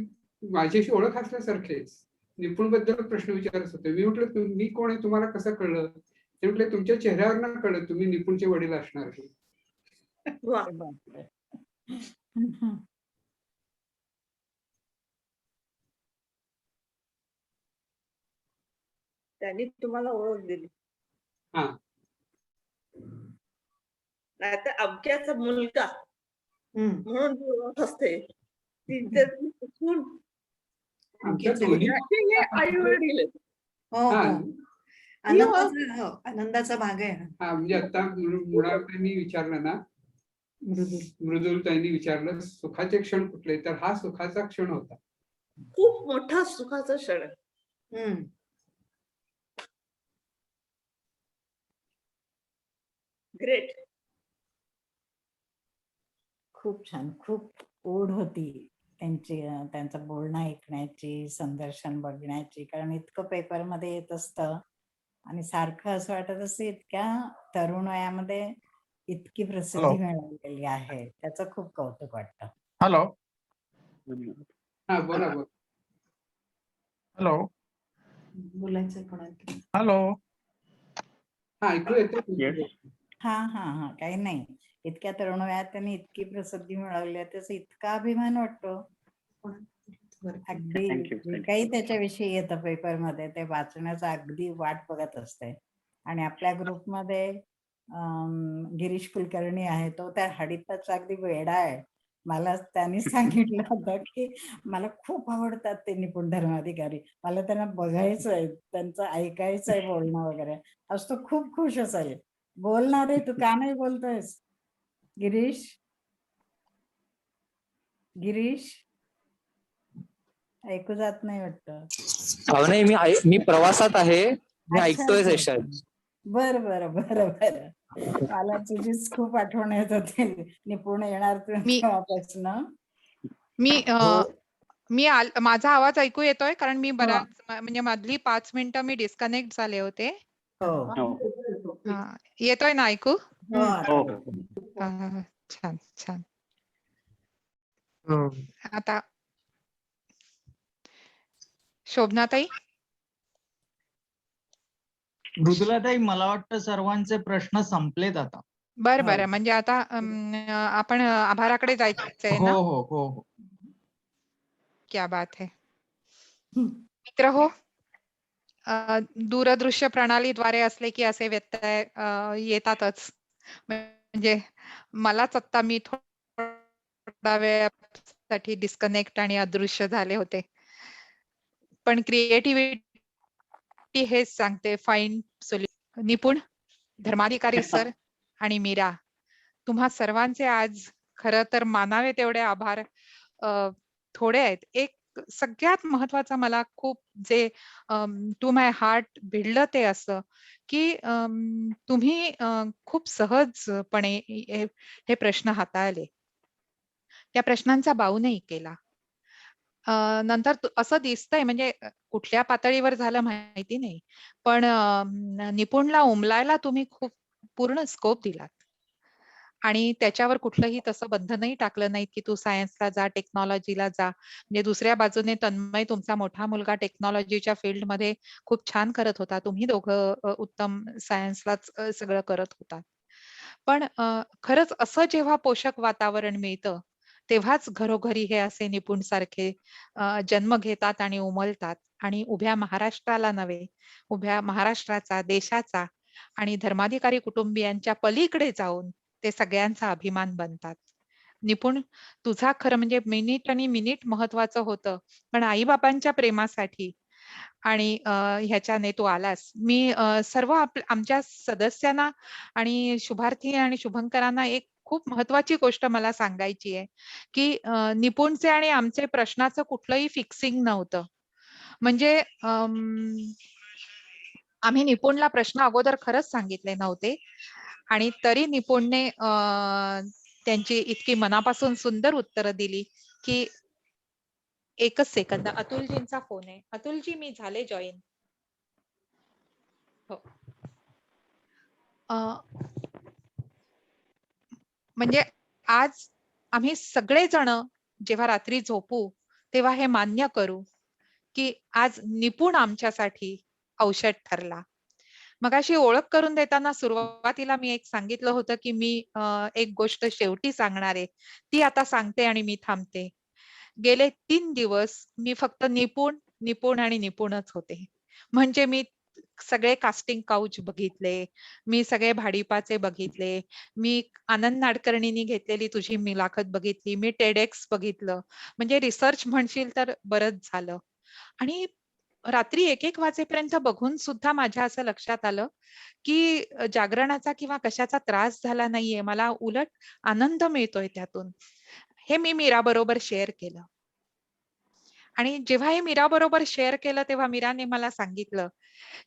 माझ्याशी ओळख असल्यासारखेच निपुण बद्दल प्रश्न विचारत होते. मी म्हटलं तुम्ही कोण आहे, तुम्हाला कसं कळलं? ते म्हटले तुमच्या चेहऱ्यावर कळलं तुम्ही निपुणचे वडील असणार. त्यांनी तुम्हाला ओळख दिली. हा, नाहीतर अमक्याचा मुलगा म्हणून जी ओळख असते आई वडील आनंदाचा भाग आहे. हा, म्हणजे आता मृणालताईंनी विचारलं ना, मृदुलताईंनी विचारलं सुखाचे क्षण कुठले, तर हा सुखाचा क्षण होता. खूप मोठा सुखाचा क्षण आहे. ग्रेट. खूप छान. खूप ओढ होती त्यांचं बोलणं ऐकण्याची, संदर्शन बघण्याची, कारण इतकं पेपरमध्ये येत असतं आणि सारखं असं वाटत असतं इतक्या तरुण वयामध्ये इतकी प्रसिद्धी मिळालेली आहे. त्याचं खूप कौतुक वाटतं. हॅलो. हा, बोला. हॅलो. बोलायचं कोणाला? हॅलो. हा, ऐकू येतं. हा, काही नाही. इतक्या तरुण वयात त्यांनी इतकी प्रसिद्धी मिळवली, त्याचा इतका अभिमान वाटतो. अगदी काही त्याच्याविषयी येतं पेपरमध्ये ते वाचण्याचं अगदी वाट बघत असते. आणि आपल्या ग्रुपमध्ये गिरीश कुलकर्णी आहे, तो त्या हडीतच अगदी वेडा आहे. मला त्यांनी सांगितलं होतं की मला खूप आवडतात ते निपुण धर्माधिकारी, मला त्यांना बघायचंय, त्यांचं ऐकायचंय बोलणं वगैरे. आज तो खूप खुश असेल. बोलणार आहे, तू का नाही बोलतोयस गिरीश? ऐकू जात नाही वाटतं. नाही, मी प्रवासात आहे, मी ऐकतोय सेशन. बरं. मला तुझीच खूप आठवण येत होती. निपुण येणार तेव्हापासून. माझा आवाज ऐकू येतोय? कारण मी बराच म्हणजे मधली 5 मिनिटं मी डिस्कनेक्ट झाले होते. येतोय ना ऐकू? हो, आता हो हो छान छान. हो. आता शोभनाताई. मृदुलाताई, मला वाटतं सर्वांचे प्रश्न संपलेत आता. बरं हो. बरं, म्हणजे आता आपण आभाराकडे जायचंय हो ना? हो हो हो. क्या बात है. मित्र हो, दूरदृश्य प्रणालीद्वारे असले की असे व्यत्यय येतातच. म्हणजे मलाच आता मी थोडा वेळासाठी डिस्कनेक्ट आणि अदृश्य झाले होते. पण क्रिएटिव्हिटी हेच सांगते, फाईन सोल्युशन. निपुण, धर्माधिकारी सर आणि मीरा, तुम्हा सर्वांचे आज खरं तर मानावे तेवढे आभार थोडे आहेत. एक सगळ्यात महत्वाचं मला खूप जे टू माय हार्ट भिडलं ते असं की तुम्ही खूप सहजपणे हे प्रश्न हाताळले, त्या प्रश्नांचा बाऊनही केला. नंतर असं दिसतंय, म्हणजे कुठल्या पातळीवर झालं माहिती नाही, पण निपुणला उमलायला तुम्ही खूप पूर्ण स्कोप दिलात आणि त्याच्यावर कुठलंही तसं बंधनही टाकलं नाही की तू सायन्सला जा, टेक्नॉलॉजीला जा. म्हणजे दुसऱ्या बाजूने तन्मय, तुमचा मोठा मुलगा टेक्नॉलॉजीच्या फील्डमध्ये खूप छान करत होता. तुम्ही दोघं उत्तम सायन्सलाच सगळं करत होता. पण खरंच असं जेव्हा पोषक वातावरण मिळतं, तेव्हाच घरोघरी हे असे निपुण सारखे जन्म घेतात आणि उमलतात आणि उभ्या महाराष्ट्राला नव्हे, उभ्या महाराष्ट्राचा, देशाचा आणि धर्माधिकारी कुटुंबियांच्या पलीकडे जाऊन ते सगळ्यांचा अभिमान बनतात. निपुण, तुझा खरं म्हणजे मिनिट आणि मिनिट महत्वाचं होतं, पण आई-बाबांच्या प्रेमासाठी आणि ह्याच्याने तू आलास. मी सर्व आमच्या सदस्यांना आणि शुभार्थी आणि शुभंकरांना एक खूप महत्वाची गोष्ट मला सांगायची आहे, की निपुणचे आणि आमचे प्रश्नाचं कुठलंही फिक्सिंग नव्हतं. म्हणजे आम्ही निपुणला प्रश्न अगोदर खरंच सांगितले नव्हते आणि तरी निपुणने त्यांची इतकी मनापासून सुंदर उत्तरं दिली की एकच सेकंद, अतुलजींचा फोन आहे. अतुलजी, मी झाले जॉईन. हो. म्हणजे आज आम्ही सगळेजण जेव्हा रात्री झोपू तेव्हा हे मान्य करू की आज निपुण आमच्यासाठी औषध ठरला. मगाशी ओळख करून देताना सुरुवातीला मी एक सांगितलं होतं की मी एक गोष्ट शेवटी सांगणार आहे, ती आता सांगते आणि मी थांबते. गेले 3 दिवस मी फक्त निपुण, निपुण आणि निपुणच होते. म्हणजे मी सगळे कास्टिंग काउच बघितले, मी सगळे भाडीपाचे बघितले, मी आनंद नाडकर्णींनी घेतलेली तुझी मुलाखत बघितली, मी टेडेक्स बघितलं. म्हणजे रिसर्च म्हणशील तर बरंच झालं. आणि रात्री 1-1 वाजेपर्यंत बघून सुद्धा माझ्या असं लक्षात आलं की जागरणाचा किंवा कशाचा त्रास झाला नाहीये. मला उलट आनंद मिळतोय त्यातून. हे मी मीरा बरोबर शेअर केलं. आणि जेव्हा हे मीरा बरोबर शेअर केलं तेव्हा मीराने मला सांगितलं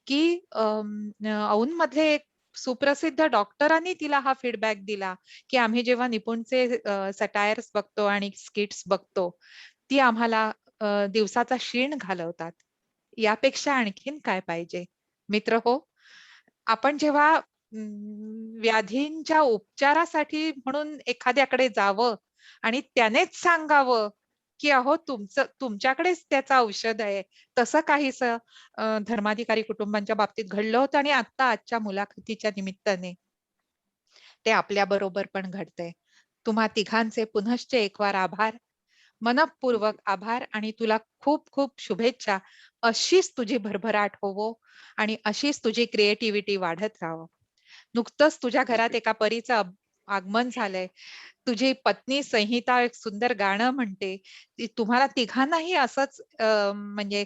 की औंधमधले एक सुप्रसिद्ध डॉक्टरांनी तिला हा फीडबॅक दिला की आम्ही जेव्हा निपुणचे सटायर्स बघतो आणि स्किट्स बघतो, ती आम्हाला दिवसाचा शीण घालवतात. यापेक्षा आणखीन काय पाहिजे? मित्र हो, आपण जेव्हा व्याधींच्या उपचारासाठी म्हणून एखाद्याकडे जावं आणि त्यानेच सांगावं की अहो तुमच्याकडेच त्याचं औषध आहे, तसं काहीसं धर्माधिकारी कुटुंबांच्या बाबतीत घडलं होतं आणि आता आजच्या मुलाखतीच्या निमित्ताने ते आपल्या बरोबर पण घडतंय. तुम्हा तिघांचे पुनश्च एक वार आभार, मनःपूर्वक आभार आणि तुला खूप खूप शुभेच्छा. अशीच तुझी भरभराट होवो आणि अशीच तुझी क्रिएटिव्हिटी वाढत राहावं. नुकतंच तुझ्या घरात एका परीचं आगमन झालंय. तुझी पत्नी संहिता एक सुंदर गाणं म्हणते. तुम्हाला तिघांनाही असंच म्हणजे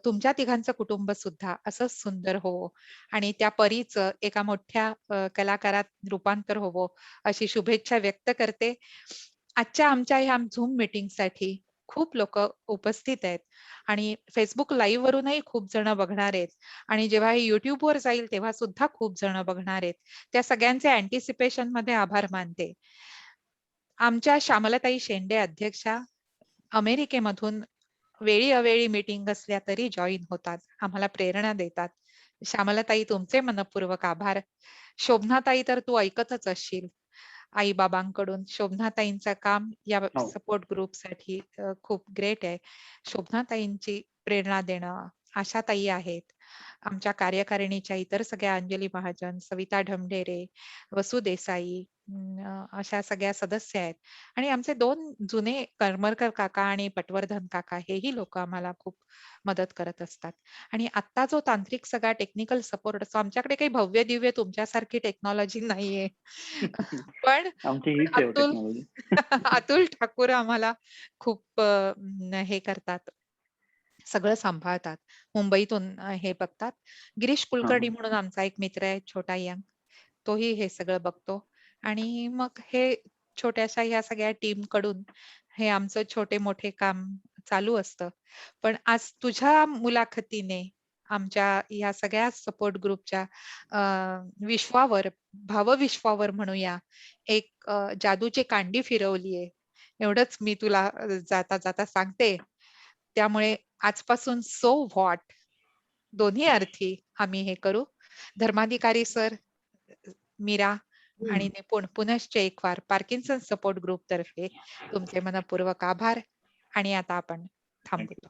तुमच्या तिघांचं कुटुंब सुद्धा असंच सुंदर होवो आणि त्या परीचं एका मोठ्या कलाकारात रूपांतर होवो अशी शुभेच्छा व्यक्त करते. आजच्या आमच्या ह्या झूम मीटिंगसाठी खूप लोक उपस्थित आहेत आणि फेसबुक लाईव्ह वरूनही खूप जण बघणार आहेत आणि जेव्हा हे युट्यूबवर जाईल तेव्हा सुद्धा खूप जण बघणार आहेत. त्या सगळ्यांचे अँटिसिपेशन मध्ये आभार मानते. आमच्या श्यामलाताई शेंडे अध्यक्षा अमेरिकेमधून वेळी अवेळी मीटिंग असल्या तरी जॉईन होतात, आम्हाला प्रेरणा देतात. श्यामलाताई तुमचे मनपूर्वक आभार. शोभनाताई तर तू ऐकतच असशील आई बाबांकडून. शोभनाताईंचं काम या हो. सपोर्ट ग्रुपसाठी खूप ग्रेट आहे. शोभनाताईंची प्रेरणा देणं आशाताई आहेत. आमच्या कार्यकारिणीच्या इतर सगळ्या अंजली महाजन, सविता ढमढेरे, वसु देसाई अशा सगळ्या सदस्य आहेत. आणि आमचे 2 जुने करमरकर काका आणि पटवर्धन काका हेही लोक आम्हाला खूप मदत करत असतात. आणि आता जो तांत्रिक सगळा टेक्निकल सपोर्ट असतो, आमच्याकडे काही भव्य दिव्य तुमच्यासारखी टेक्नॉलॉजी नाहीये. पण आमची हीच आहे अतुल टेक्नॉलॉजी. अतुल ठाकूर आम्हाला खूप हे करतात, सगळं सांभाळतात. मुंबईतून हे बघतात. गिरीश कुलकर्णी म्हणून आमचा एक मित्र आहे, छोटा यंग. तोही हे सगळं बघतो. आणि मग हे छोट्याशा ह्या सगळ्या टीम कडून हे आमचं छोटे मोठे काम चालू असतं. पण आज तुझ्या मुलाखतीने आमच्या या सगळ्या सपोर्ट ग्रुपच्या विश्वावर, भावविश्वावर म्हणूया, एक जादूची कांडी फिरवलीये. एवढंच मी तुला जाता जाता सांगते. त्यामुळे आजपासून सो व्हॉट दोन्ही अर्थी आम्ही हे करू. धर्माधिकारी सर, मीरा आणि निपुण पुनश्च एक वार पार्किन्सन सपोर्ट ग्रुप तर्फे तुमचे मनपूर्वक आभार. आणि आता आपण थांबतो.